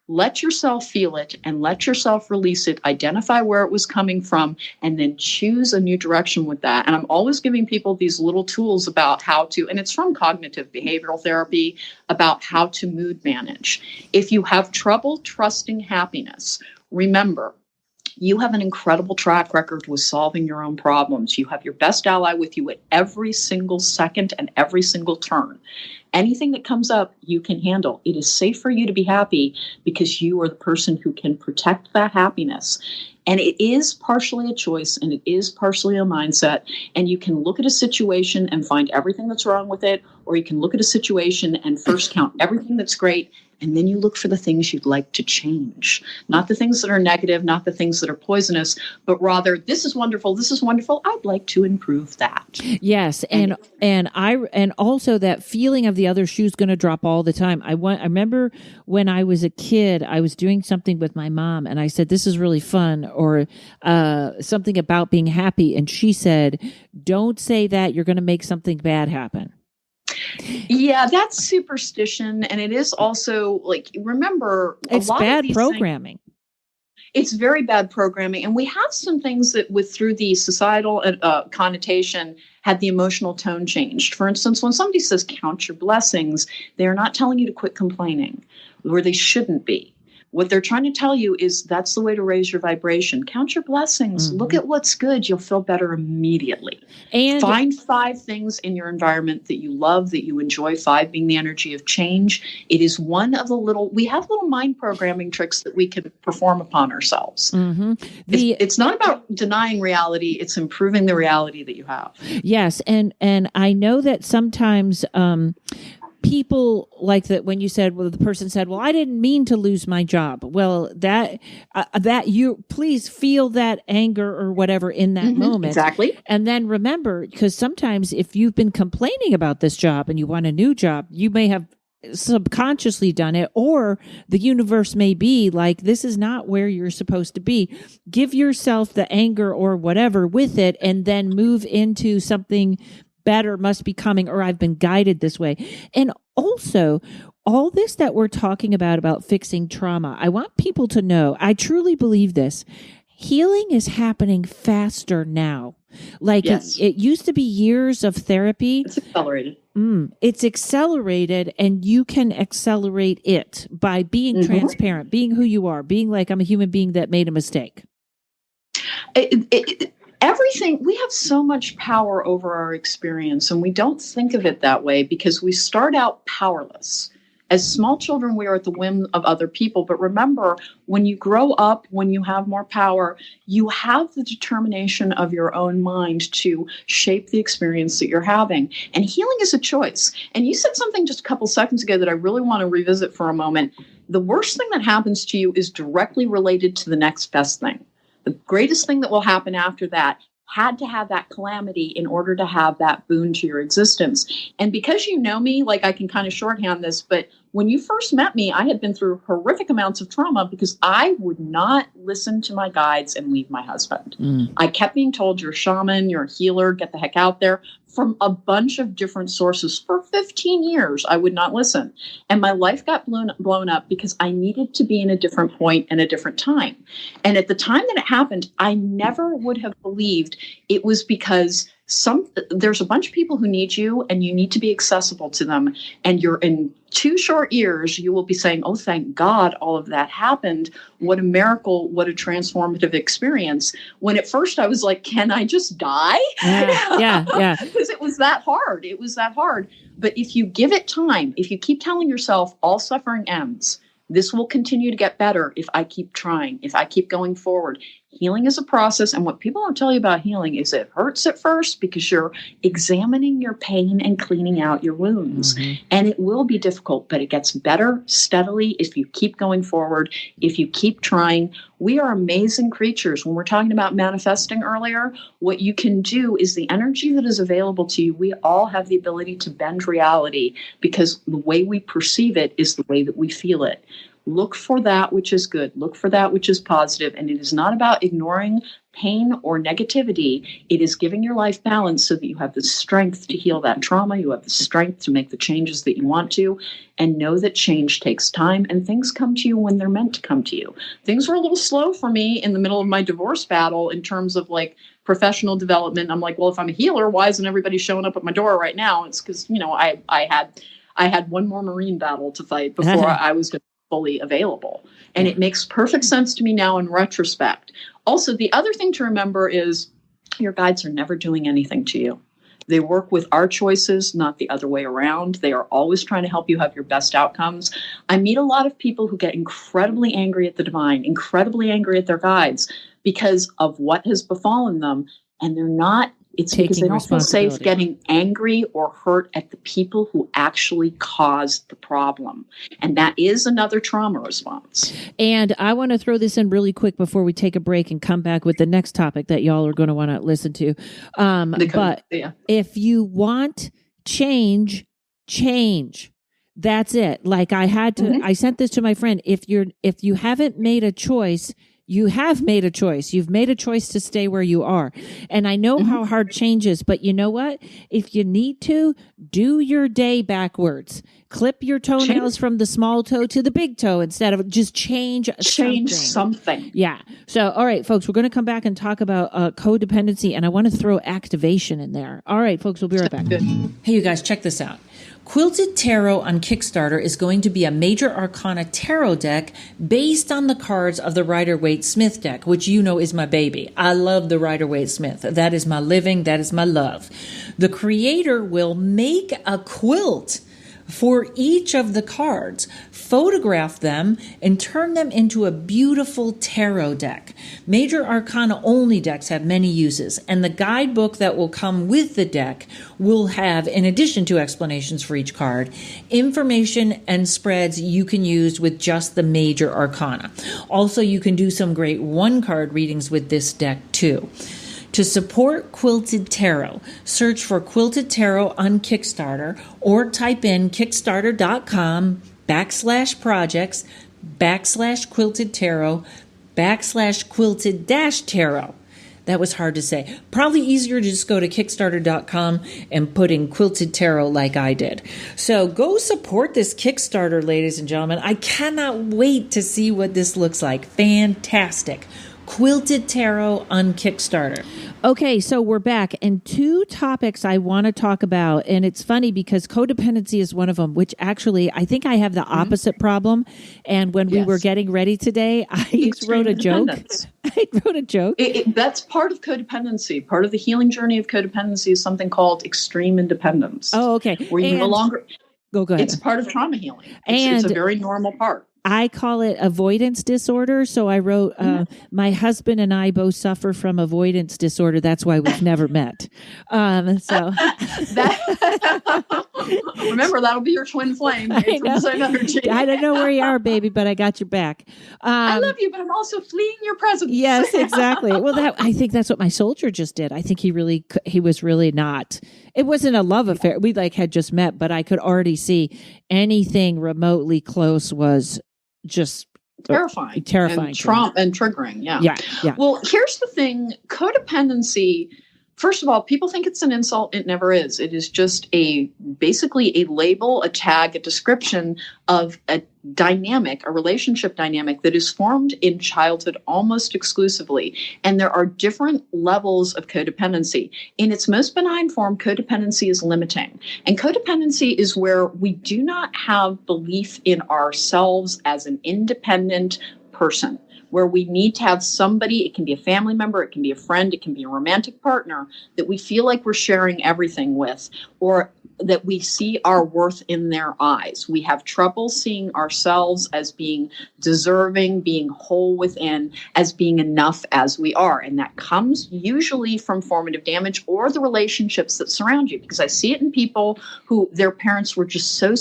let yourself feel it and let yourself release it, identify where it was coming from, and then choose a new direction with that. And I'm always giving people these little tools about how to, and it's from cognitive behavioral therapy, about how to mood manage. If you have trouble trusting happiness, remember, you have an incredible track record with solving your own problems. You have your best ally with you at every single second and every single turn. Anything that comes up, you can handle. It is safe for you to be happy because you are the person who can protect that happiness. And it is partially a choice and it is partially a mindset. And you can look at a situation and find everything that's wrong with it, or you can look at a situation and first count everything that's great. And then you look for the things you'd like to change, not the things that are negative, not the things that are poisonous, but rather, this is wonderful. I'd like to improve that. Yes. And also that feeling of the other shoe's going to drop all the time. I remember when I was a kid, I was doing something with my mom and I said, this is really fun, or something about being happy. And she said, don't say that, you're going to make something bad happen. Yeah, that's superstition. And it is also like, remember, it's bad programming. It's very bad programming. And we have some things that through the societal connotation had the emotional tone changed. For instance, when somebody says count your blessings, they're not telling you to quit complaining where they shouldn't be. What they're trying to tell you is that's the way to raise your vibration. Count your blessings. Mm-hmm. Look at what's good. You'll feel better immediately. And find 5 things in your environment that you love, that you enjoy, 5 being the energy of change. It is one of we have little mind programming tricks that we can perform upon ourselves. Mm-hmm. It's not about denying reality. It's improving the reality that you have. Yes. And I know that sometimes, people like that when you said, well, the person said, well, I didn't mean to lose my job. Well, that you please feel that anger or whatever in that moment. Exactly. And then remember, because sometimes if you've been complaining about this job and you want a new job, you may have subconsciously done it, or the universe may be like, this is not where you're supposed to be. Give yourself the anger or whatever with it, and then move into something better must be coming, or I've been guided this way. And also, all this that we're talking about fixing trauma, I want people to know, I truly believe this. Healing is happening faster now. Like yes. it used to be years of therapy. It's accelerated. It's accelerated, and you can accelerate it by being transparent, being who you are, being like, I'm a human being that made a mistake. Everything, we have so much power over our experience, and we don't think of it that way because we start out powerless. As small children, we are at the whim of other people. But remember, when you grow up, when you have more power, you have the determination of your own mind to shape the experience that you're having. And healing is a choice. And you said something just a couple seconds ago that I really want to revisit for a moment. The worst thing that happens to you is directly related to the next best thing. The greatest thing that will happen after that had to have that calamity in order to have that boon to your existence. And because you know me, like I can kind of shorthand this, but when you first met me, I had been through horrific amounts of trauma because I would not listen to my guides and leave my husband. I kept being told, you're a shaman, you're a healer, get the heck out there. From a bunch of different sources for 15 years, I would not listen. And my life got blown up because I needed to be in a different point and a different time. And at the time that it happened, I never would have believed it was because there's a bunch of people who need you and you need to be accessible to them. And you're in 2 short years, you will be saying, oh, thank God all of that happened. What a miracle. What a transformative experience. When at first I was like, can I just die? Yeah. Because it was that hard. It was that hard. But if you give it time, if you keep telling yourself all suffering ends, this will continue to get better if I keep trying, if I keep going forward. Healing is a process. And what people don't tell you about healing is it hurts at first because you're examining your pain and cleaning out your wounds. And it will be difficult, but it gets better steadily if you keep going forward, if you keep trying. We are amazing creatures. When we're talking about manifesting earlier, what you can do is the energy that is available to you. We all have the ability to bend reality because the way we perceive it is the way that we feel it. Look for that which is good. Look for that which is positive. And it is not about ignoring pain or negativity. It is giving your life balance so that you have the strength to heal that trauma. You have the strength to make the changes that you want to. And know that change takes time and things come to you when they're meant to come to you. Things were a little slow for me in the middle of my divorce battle in terms of like professional development. I'm like, well, if I'm a healer, why isn't everybody showing up at my door right now? It's because, I had one more Marine battle to fight before I was going to fully available. And it makes perfect sense to me now in retrospect. Also, the other thing to remember is your guides are never doing anything to you. They work with our choices, not the other way around. They are always trying to help you have your best outcomes. I meet a lot of people who get incredibly angry at the divine, incredibly angry at their guides because of what has befallen them. And they're not, it's because they don't feel safe getting angry or hurt at the people who actually caused the problem. And that is another trauma response. And I want to throw this in really quick before we take a break and come back with the next topic that y'all are going to want to listen to. If you want change. That's it. Like I had to, I sent this to my friend. If you haven't made a choice, you have made a choice. You've made a choice to stay where you are. And I know how hard change is, but you know what? If you need to, do your day backwards. Clip your toenails from the small toe to the big toe instead of just change something. Yeah. So, all right, folks, we're going to come back and talk about codependency, and I want to throw activation in there. All right, folks, we'll be right back. Good. Hey, you guys, check this out. Quilted Tarot on Kickstarter is going to be a Major Arcana tarot deck based on the cards of the Rider-Waite-Smith deck, which you know is my baby. I love the Rider-Waite-Smith. That is my living. That is my love. The creator will make a quilt for each of the cards, photograph them, and turn them into a beautiful tarot deck. Major Arcana only decks have many uses, and the guidebook that will come with the deck will have, in addition to explanations for each card, information and spreads you can use with just the Major Arcana. Also, you can do some great one-card readings with this deck, too. To support Quilted Tarot, search for Quilted Tarot on Kickstarter or type in kickstarter.com/projects/Quilted Tarot /Quilted-Tarot. That was hard to say. Probably easier to just go to kickstarter.com and put in Quilted Tarot like I did. So go support this Kickstarter, ladies and gentlemen. I cannot wait to see what this looks like. Fantastic. Quilted Tarot on Kickstarter. Okay, so we're back, and 2 topics I want to talk about, and it's funny because codependency is one of them, which actually I think I have the opposite problem, and when we were getting ready today, I wrote a joke. That's part of codependency. Part of the healing journey of codependency is something called extreme independence. Oh, okay. Where you no longer... Go ahead. It's part of trauma healing. It's a very normal part. I call it avoidance disorder. So I wrote, my husband and I both suffer from avoidance disorder. That's why we've never met. So remember, that'll be your twin flame. Made from the same energy. I don't know where you are, baby, but I got your back. I love you, but I'm also fleeing your presence. Yes, exactly. Well, I think that's what my soldier just did. I think he was really not. It wasn't a love affair. We had just met, but I could already see anything remotely close was just terrifying and triggering. Yeah. Well, here's the thing: codependency. First of all, people think it's an insult. It never is. It is just basically a label, a tag, a description of a relationship dynamic that is formed in childhood almost exclusively. And there are different levels of codependency. In its most benign form, codependency is limiting. And codependency is where we do not have belief in ourselves as an independent person, where we need to have somebody, it can be a family member, it can be a friend, it can be a romantic partner, that we feel like we're sharing everything with, or that we see our worth in their eyes. We have trouble seeing ourselves as being deserving, being whole within, as being enough as we are. And that comes usually from formative damage or the relationships that surround you, because I see it in people who their parents were just so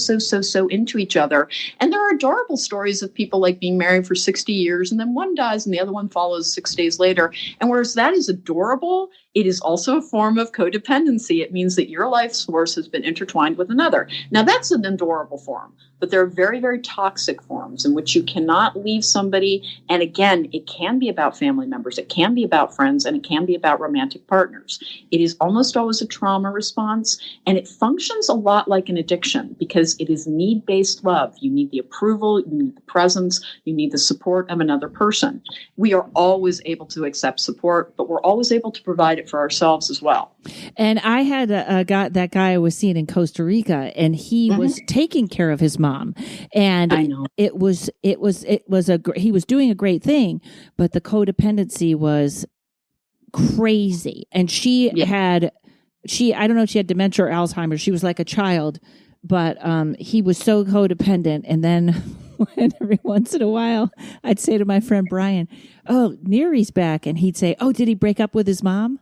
into each other. And there are adorable stories of people being married for 60 years and then one dies and the other one follows 6 days later. And whereas that is adorable, it is also a form of codependency. It means that your life source has been intertwined with another. Now, that's an adorable form, but there are very, very toxic forms in which you cannot leave somebody. And again, it can be about family members, it can be about friends, and it can be about romantic partners. It is almost always a trauma response, and it functions a lot like an addiction because it is need-based love. You need the approval, you need the presence, you need the support of another person. We are always able to accept support, but we're always able to provide it for ourselves as well. And I had that guy I was seeing in Costa Rica, and he was taking care of his mom, and I know he was doing a great thing, but the codependency was crazy, and I don't know if she had dementia or Alzheimer's. She was like a child, but he was so codependent, and then. And every once in a while, I'd say to my friend Brian, "Oh, Neary's back," and he'd say, "Oh, did he break up with his mom?"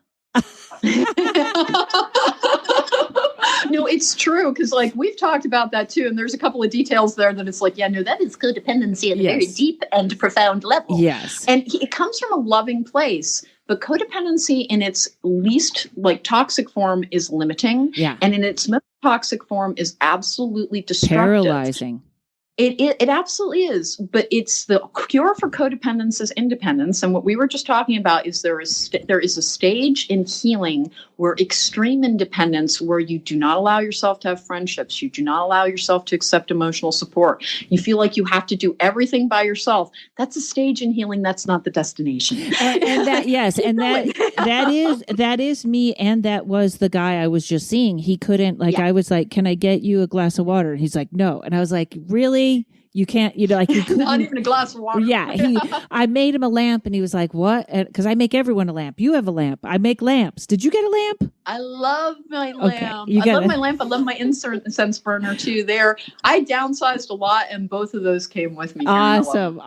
No, it's true, because we've talked about that too, and there's a couple of details there that it's that is codependency at a very deep and profound level. Yes, and it comes from a loving place. But codependency in its least toxic form is limiting, and in its most toxic form is absolutely destructive, paralyzing. It absolutely is, but it's the cure for codependence is independence. And what we were just talking about is there is a stage in healing where extreme independence, where you do not allow yourself to have friendships, you do not allow yourself to accept emotional support. You feel like you have to do everything by yourself. That's a stage in healing. That's not the destination. And that, yes, and that is me. And that was the guy I was just seeing. He couldn't I was like, "Can I get you a glass of water?" And he's like, "No." And I was like, "Really? You can't, he couldn't." Not even a glass of water. Yeah. I made him a lamp, and he was like, "What?" Because I make everyone a lamp. You have a lamp. I make lamps. Did you get a lamp? I love my lamp. I love my lamp. I love my incense burner too. I downsized a lot, and both of those came with me. Awesome.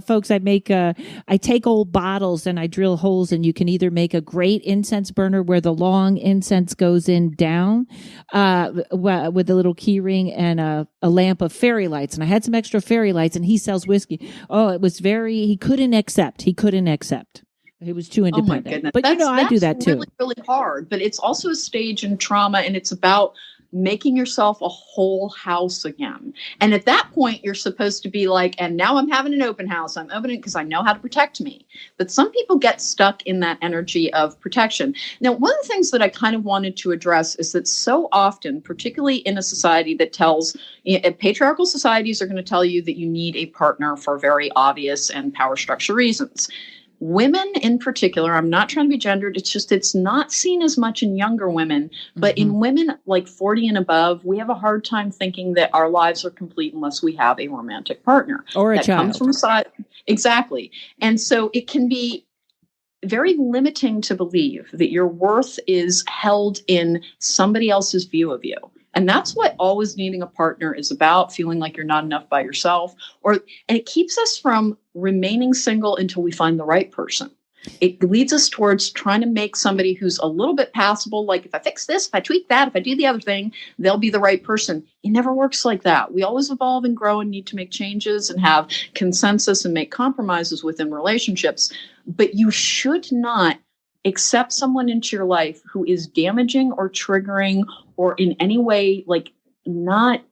Folks, I take old bottles and I drill holes, and you can either make a great incense burner where the long incense goes in down, with a little key ring and a lamp of fairy lights. And I had some extra fairy lights, and he sells whiskey. Oh, it was he couldn't accept. He was too independent. Oh my goodness. But I do that too. Really, really hard. But it's also a stage in trauma, and it's about making yourself a whole house again. And at that point, you're supposed to be and now I'm having an open house. I'm opening because I know how to protect me. But some people get stuck in that energy of protection. Now, one of the things that I kind of wanted to address is that so often, particularly in a society that patriarchal societies are going to tell you that you need a partner for very obvious and power structure reasons. Women in particular, I'm not trying to be gendered, it's not seen as much in younger women, but in women 40 and above, we have a hard time thinking that our lives are complete unless we have a romantic partner. Or a that child. Comes from a side. Exactly. And so it can be very limiting to believe that your worth is held in somebody else's view of you. And that's what always needing a partner is about, feeling like you're not enough by yourself. And it keeps us from remaining single until we find the right person. It leads us towards trying to make somebody who's a little bit passable. Like if I fix this, if I tweak that, if I do the other thing, they'll be the right person. It never works like that. We always evolve and grow and need to make changes and have consensus and make compromises within relationships. But you should not accept someone into your life who is damaging or triggering or in any way, like not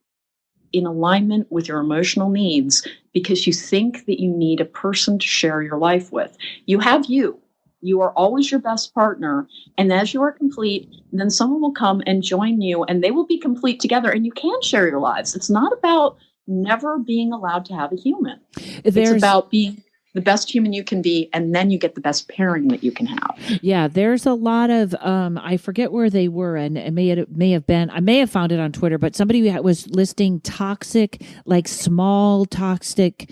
in alignment with your emotional needs, because you think that you need a person to share your life with. You have you. You are always your best partner. And as you are complete, then someone will come and join you and they will be complete together and you can share your lives. It's not about never being allowed to have a human. It's about being the best human you can be, and then you get the best pairing that you can have. Yeah, there's a lot of I forget where they were, and it may have been, I may have found it on Twitter, but somebody was listing toxic, like small toxic,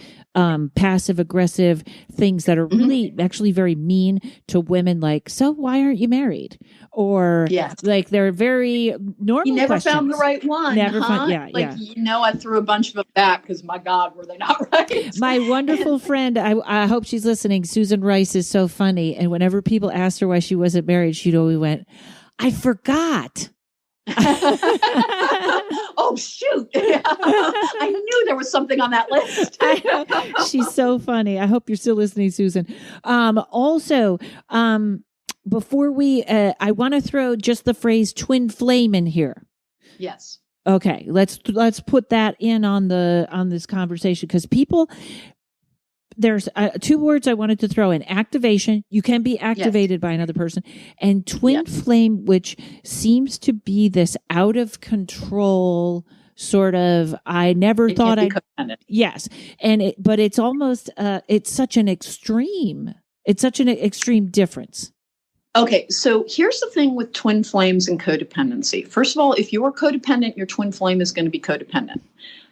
passive aggressive things that are really actually very mean to women. Like, so why aren't you married? Or like they're very normal. You never questions. found the right one. Never huh? found. Yeah, like I threw a bunch of them back because my God, were they not right? My wonderful friend, I hope she's listening. Susan Rice is so funny, and whenever people asked her why she wasn't married, she'd always went, "I forgot." Oh shoot! I knew there was something on that list. She's so funny. I hope you're still listening, Susan. Also, before we, I want to throw just the phrase "twin flame" in here. Yes. Okay. Let's put that in on this conversation, because people. There's two words I wanted to throw in: activation. You can be activated by another person, and twin flame, which seems to be this out of control sort of. I never thought yes, but it's almost it's such an extreme. It's such an extreme difference. Okay, so here's the thing with twin flames and codependency. First of all, if you're codependent, your twin flame is going to be codependent.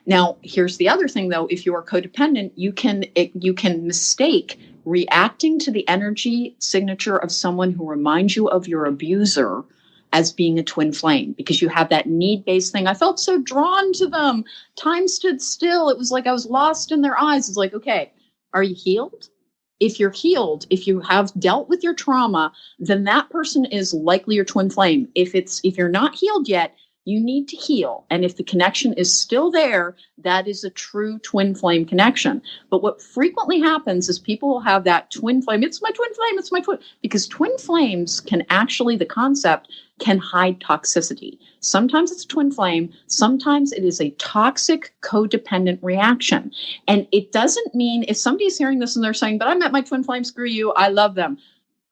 Now, here's the other thing, though. If you are codependent, you can mistake reacting to the energy signature of someone who reminds you of your abuser as being a twin flame, because you have that need-based thing. I felt so drawn to them. Time stood still. It was like I was lost in their eyes. It's like, okay, are you healed? If you're healed, if you have dealt with your trauma, then that person is likely your twin flame. If you're not healed yet, you need to heal. And if the connection is still there, that is a true twin flame connection. But what frequently happens is people will have that twin flame. It's my twin flame. It's my twin. Because twin flames can actually, the concept can hide toxicity. Sometimes it's twin flame. Sometimes it is a toxic codependent reaction. And it doesn't mean if somebody's hearing this and they're saying, but I met my twin flame, screw you, I love them.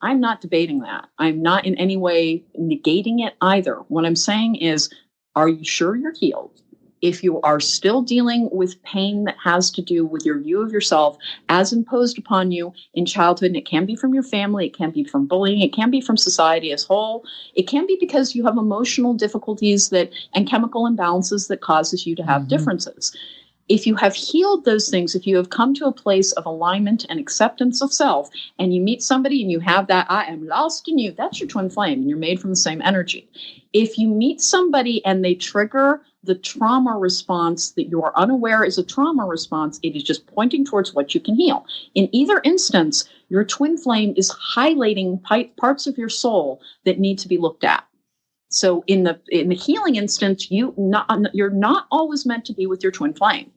I'm not debating that. I'm not in any way negating it either. What I'm saying is, are you sure you're healed? If you are still dealing with pain that has to do with your view of yourself as imposed upon you in childhood, and it can be from your family, it can be from bullying, it can be from society as a whole, it can be because you have emotional difficulties and chemical imbalances that causes you to have differences. If you have healed those things, if you have come to a place of alignment and acceptance of self, and you meet somebody and you have that, I am lost in you, that's your twin flame, and you're made from the same energy. If you meet somebody and they trigger the trauma response that you are unaware is a trauma response, it is just pointing towards what you can heal. In either instance, your twin flame is highlighting parts of your soul that need to be looked at. So in the healing instance, you're not always meant to be with your twin flame.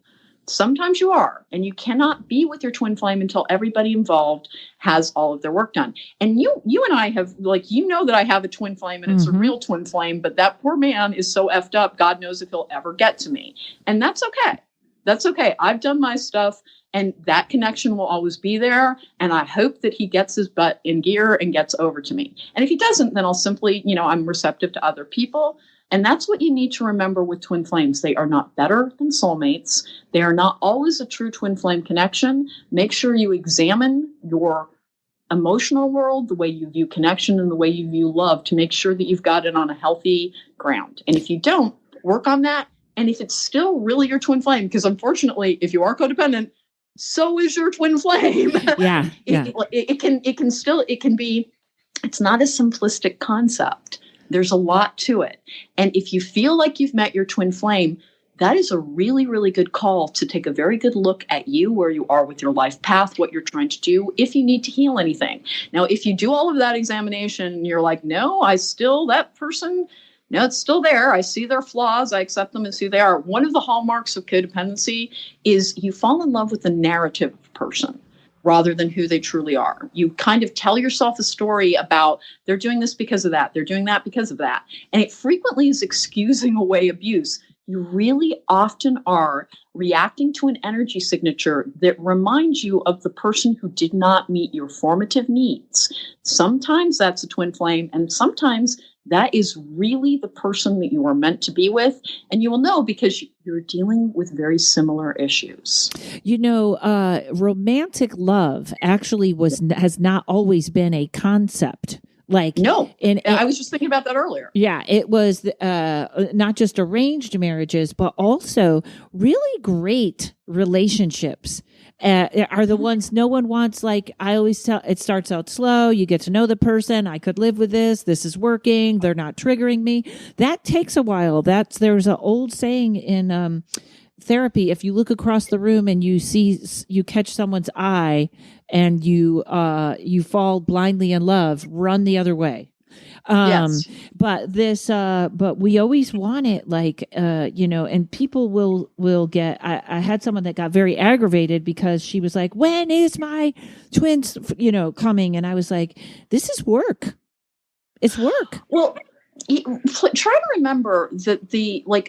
Sometimes you are, and you cannot be with your twin flame until everybody involved has all of their work done. And you and I have, that I have a twin flame, and it's a real twin flame, but that poor man is so effed up, God knows if he'll ever get to me. And that's okay. That's okay. I've done my stuff, and that connection will always be there. And I hope that he gets his butt in gear and gets over to me. And if he doesn't, then I'll simply, I'm receptive to other people. And that's what you need to remember with twin flames. They are not better than soulmates. They are not always a true twin flame connection. Make sure you examine your emotional world, the way you view connection and the way you view love, to make sure that you've got it on a healthy ground. And if you don't, work on that. And if it's still really your twin flame, because unfortunately, if you are codependent, so is your twin flame. It can be, it's not a simplistic concept. There's a lot to it. And if you feel like you've met your twin flame, that is a really, really good call to take a very good look at you, where you are with your life path, what you're trying to do, if you need to heal anything. Now, if you do all of that examination and you're like, no, that person, no, it's still there. I see their flaws. I accept them as who they are. One of the hallmarks of codependency is you fall in love with the narrative of a person rather than who they truly are. You kind of tell yourself a story about they're doing this because of that. They're doing that because of that. And it frequently is excusing away abuse. You really often are reacting to an energy signature that reminds you of the person who did not meet your formative needs. Sometimes that's a twin flame, and sometimes that is really the person that you are meant to be with. And you will know because you're dealing with very similar issues. Romantic love actually has not always been a concept. No, and I was just thinking about that earlier. Yeah, it was not just arranged marriages, but also really great relationships are the ones no one wants. Like I always tell, it starts out slow. You get to know the person. I could live with this. This is working. They're not triggering me. That takes a while. There's an old saying in therapy. If you look across the room and you catch someone's eye and you fall blindly in love, run the other way. Yes. But we always want it and people will get, I had someone that got very aggravated because she was like, when is my twins, coming? And I was like, this is work. It's work. Well, try to remember that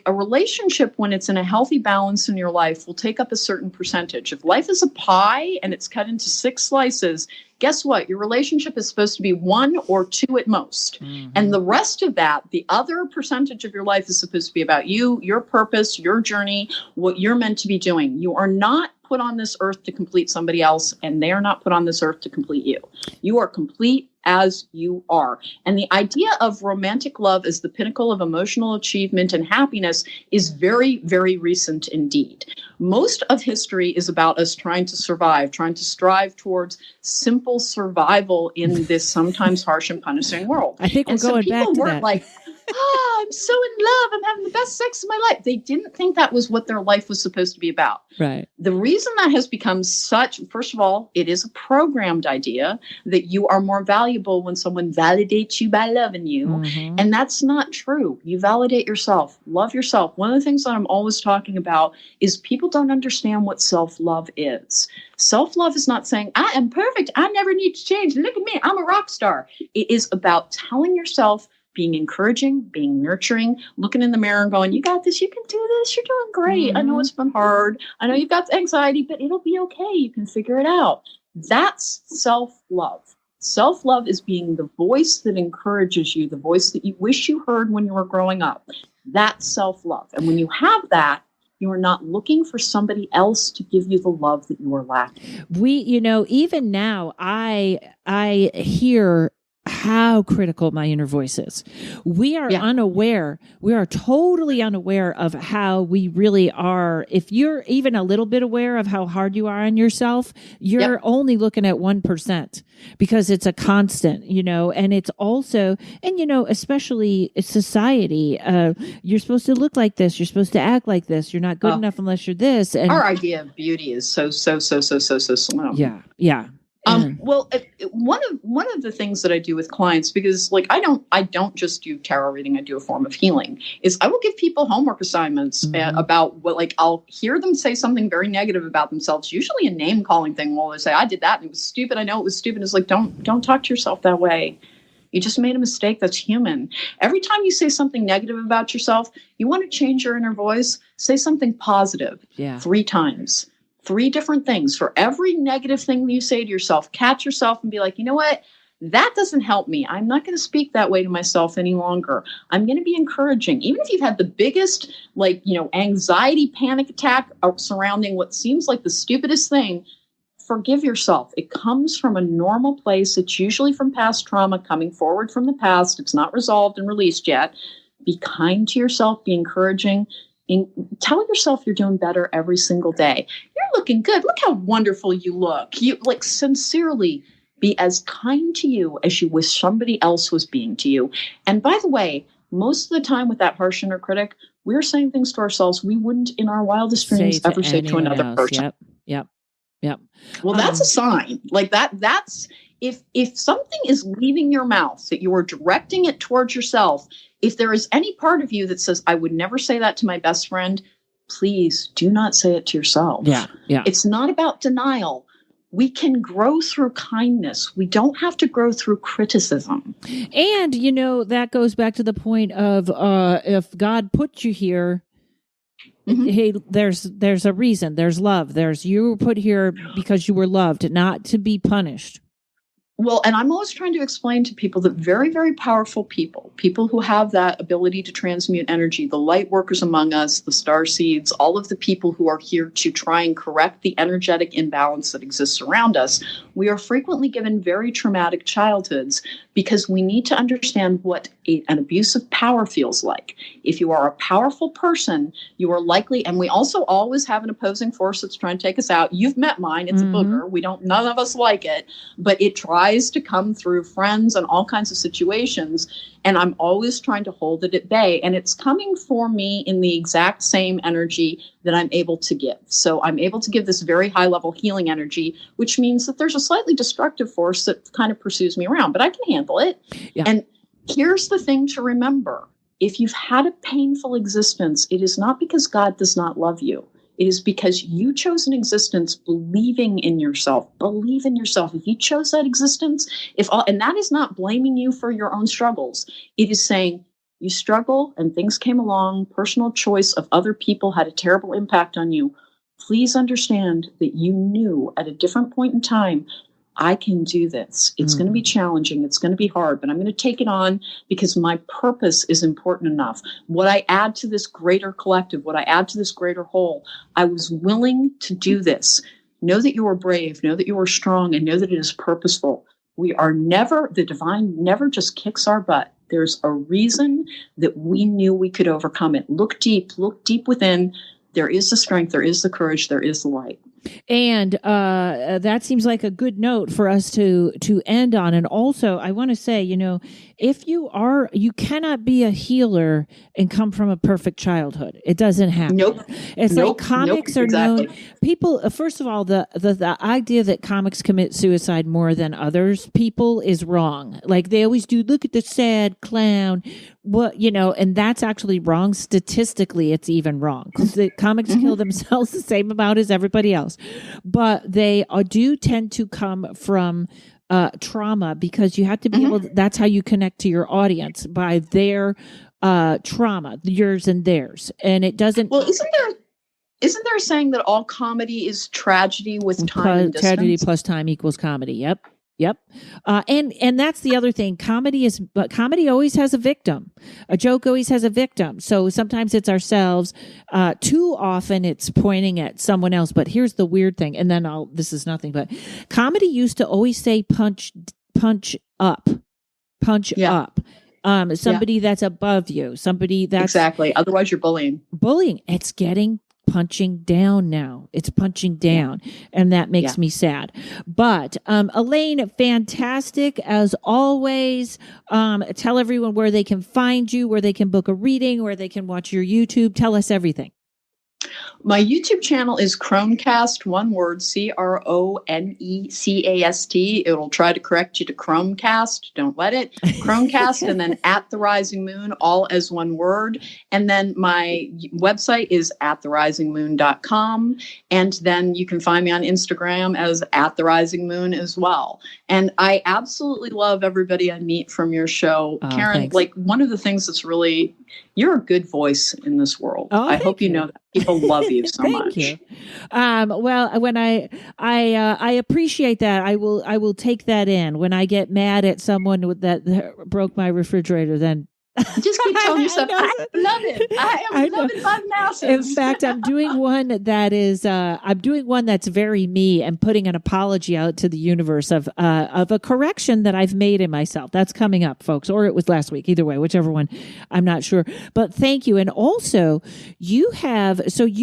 a relationship, when it's in a healthy balance in your life, will take up a certain percentage. If life is a pie and it's cut into 6 slices, guess what? Your relationship is supposed to be 1 or 2 at most. Mm-hmm. And the rest of that, the other percentage of your life, is supposed to be about you, your purpose, your journey, what you're meant to be doing. You are not put on this earth to complete somebody else, and they are not put on this earth to complete you. You are complete as you are. And the idea of romantic love as the pinnacle of emotional achievement and happiness is very, very recent indeed. Most of history is about us trying to survive, trying to strive towards simple survival in this sometimes harsh and punishing world. I think we're going back to that. People weren't like, I'm so in love, I'm having the best sex of my life. They didn't think that was what their life was supposed to be about. Right. The reason that has become first of all, it is a programmed idea that you are more valuable when someone validates you by loving you. Mm-hmm. And that's not true. You validate yourself, love yourself. One of the things that I'm always talking about is people don't understand what self-love is. Self-love is not saying, I am perfect, I never need to change, look at me, I'm a rock star. It is about telling yourself, being encouraging, being nurturing, looking in the mirror and going, you got this, you can do this, you're doing great. Mm-hmm. I know it's been hard. I know you've got anxiety, but it'll be okay. You can figure it out. That's self-love. Self-love is being the voice that encourages you, the voice that you wish you heard when you were growing up. That's self-love. And when you have that, you are not looking for somebody else to give you the love that you are lacking. Even now, I hear how critical my inner voice is. We are unaware. We are totally unaware of how we really are. If you're even a little bit aware of how hard you are on yourself, you're only looking at 1% because it's a constant, and it's also, and especially society, you're supposed to look like this. You're supposed to act like this. You're not good enough unless you're this. And our idea of beauty is so slim. Yeah. Yeah. Well, one of the things that I do with clients, because I don't just do tarot reading, I do a form of healing, is I will give people homework assignments about what, I'll hear them say something very negative about themselves, usually a name calling thing. Well, they say, I did that and it was stupid. I know it was stupid. It's don't talk to yourself that way. You just made a mistake. That's human. Every time you say something negative about yourself, you want to change your inner voice, say something positive 3 times. 3 different things. For every negative thing you say to yourself, catch yourself and be like, you know what? That doesn't help me. I'm not going to speak that way to myself any longer. I'm going to be encouraging. Even if you've had the biggest, anxiety panic attack surrounding what seems like the stupidest thing, forgive yourself. It comes from a normal place. It's usually from past trauma coming forward from the past. It's not resolved and released yet. Be kind to yourself. Be encouraging. Tell yourself you're doing better every single day. You're looking good. Look how wonderful you look. You sincerely Be as kind to you as you wish somebody else was being to you. And by the way, most of the time with that harsh inner critic, we're saying things to ourselves we wouldn't in our wildest dreams ever say to another person. Yep. Well, that's a sign. Like that's if something is leaving your mouth that you are directing it towards yourself, if there is any part of you that says, I would never say that to my best friend, please do not say it to yourself. Yeah. It's not about denial. We can grow through kindness. We don't have to grow through criticism. And, that goes back to the point of if God put you here, hey, there's a reason. There's love. You were put here because you were loved, not to be punished. Well, and I'm always trying to explain to people that very, very powerful people who have that ability to transmute energy, the light workers among us, the star seeds, all of the people who are here to try and correct the energetic imbalance that exists around us, we are frequently given very traumatic childhoods because we need to understand what an abuse of power feels like. If you are a powerful person, you are likely, and we also always have an opposing force that's trying to take us out. You've met mine. It's a booger. None of us like it, but it tries to come through friends and all kinds of situations. And I'm always trying to hold it at bay. And it's coming for me in the exact same energy that I'm able to give. So I'm able to give this very high level healing energy, which means that there's a slightly destructive force that kind of pursues me around, but I can handle it. Yeah. And here's the thing to remember. If you've had a painful existence, it is not because God does not love you. It is because you chose an existence believing in yourself. Believe in yourself. If you chose that existence, and that is not blaming you for your own struggles. It is saying you struggle and things came along. Personal choice of other people had a terrible impact on you. Please understand that you knew at a different point in time, I can do this. It's going to be challenging. It's going to be hard, but I'm going to take it on because my purpose is important enough. What I add to this greater collective, what I add to this greater whole, I was willing to do this. Know that you are brave, know that you are strong, and know that it is purposeful. The divine never just kicks our butt. There's a reason that we knew we could overcome it. Look deep within. There is the strength, there is the courage, there is the light. And that seems like a good note for us to end on. And also, I want to say, if you cannot be a healer and come from a perfect childhood. It doesn't happen. Nope. It's like comics are known. People, first of all, the idea that comics commit suicide more than others people is wrong. Like they always do. Look at the sad clown. And that's actually wrong. Statistically, it's even wrong because the comics kill themselves the same amount as everybody else. But they do tend to come from trauma because you have to be able to, that's how you connect to your audience by their trauma, yours and theirs. And it doesn't. Well, isn't there a saying that all comedy is tragedy with time and distance? Tragedy plus time equals comedy. Yep. And that's the other thing. Comedy always has a victim. A joke always has a victim. So sometimes it's ourselves. Too often it's pointing at someone else. But here's the weird thing. And then this is nothing, but comedy used to always say punch up. Somebody that's above you, somebody that's exactly. Otherwise you're bullying. It's getting punching down now. It's punching down. And that makes me sad. But Alane, fantastic as always. Tell everyone where they can find you, where they can book a reading, where they can watch your YouTube. Tell us everything. My YouTube channel is Cronecast, one word, Cronecast. It'll try to correct you to Chromecast. Don't let it. Cronecast, and then At the Rising Moon, all as one word. And then my website is attherisingmoon.com. And then you can find me on Instagram as At the Rising Moon as well. And I absolutely love everybody I meet from your show. Karen, thanks. like one of the things that's really, you're a good voice in this world. I hope you know that. People love you so much. Thank you. Well, when I appreciate that, I will take that in. When I get mad at someone that broke my refrigerator, then Just keep telling yourself, I love it. I am loved by the masses. In fact, I'm doing one that is, that's very me, and putting an apology out to the universe of a correction that I've made in myself. That's coming up, folks, or it was last week. Either way, whichever one, I'm not sure. But thank you. And also, you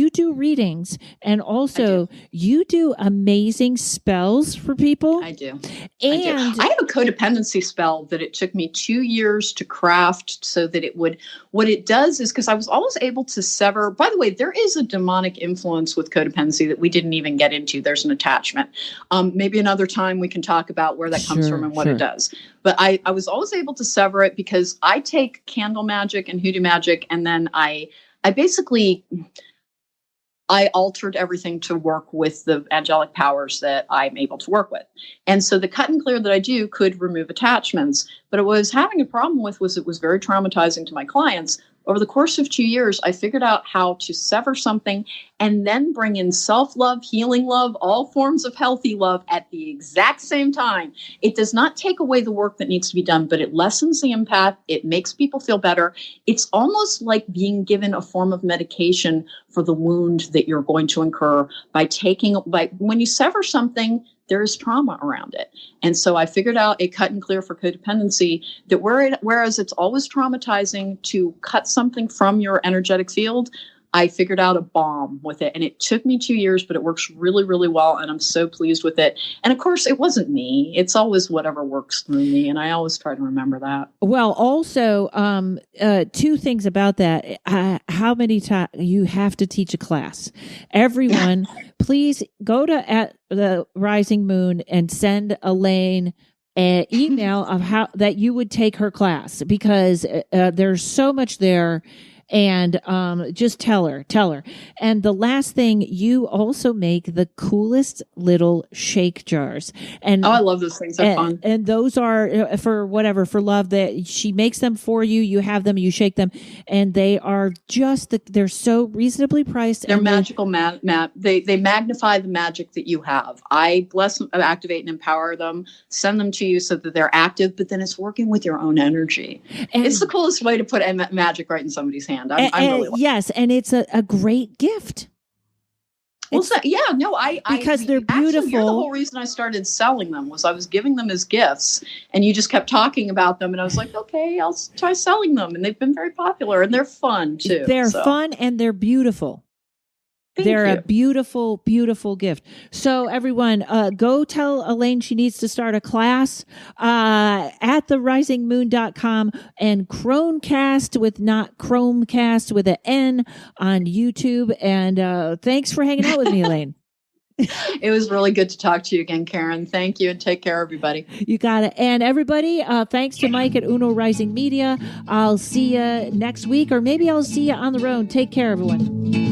do readings, and also you do amazing spells for people. I do. And I have a codependency spell that it took me 2 years to craft so that it would, what it does is, because I was always able to sever, by the way, there is a demonic influence with codependency that we didn't even get into. There's an attachment. Maybe another time we can talk about where that comes from and what it does. But I was always able to sever it because I take candle magic and hoodoo magic, and then I altered everything to work with the angelic powers that I'm able to work with. And so the cut and clear that I do could remove attachments. But what I was having a problem with was it was very traumatizing to my clients. Over the course of 2 years, I figured out how to sever something and then bring in self-love, healing love, all forms of healthy love at the exact same time. It does not take away the work that needs to be done, but it lessens the impact. It makes people feel better. It's almost like being given a form of medication for the wound that you're going to incur by when you sever something, there is trauma around it. And so I figured out a cut and clear for codependency that whereas it's always traumatizing to cut something from your energetic field, I figured out a bomb with it. And it took me 2 years, but it works really, really well. And I'm so pleased with it. And of course, it wasn't me. It's always whatever works through me. And I always try to remember that. Well, also, two things about that. How many times you have to teach a class? Everyone, please go to at the Rising Moon and send Alane an email of how that you would take her class, because there's so much there. And just tell her. And the last thing, you also make the coolest little shake jars. And I love those things. They're fun. And those are for love, that she makes them for you. You have them, you shake them, and they are they're so reasonably priced. They're magical. They magnify the magic that you have. I bless them, activate, and empower them. Send them to you so that they're active, but then it's working with your own energy. And it's the coolest way to put magic right in somebody's hand. I'm really yes, and it's a great gift. Because they're beautiful. Actually, you're the whole reason I started selling them was I was giving them as gifts, and you just kept talking about them, and I was like, okay, I'll try selling them, and they've been very popular, and they're fun too. They're fun and they're beautiful. They're a beautiful, beautiful gift. So everyone, go tell Alane she needs to start a class at therisingmoon.com and Chromecast with an N on YouTube. And thanks for hanging out with me, Alane. It was really good to talk to you again, Karen. Thank you, and take care, everybody. You got it. And everybody, thanks to Mike at Uno Rising Media. I'll see you next week, or maybe I'll see you on the road. Take care, everyone.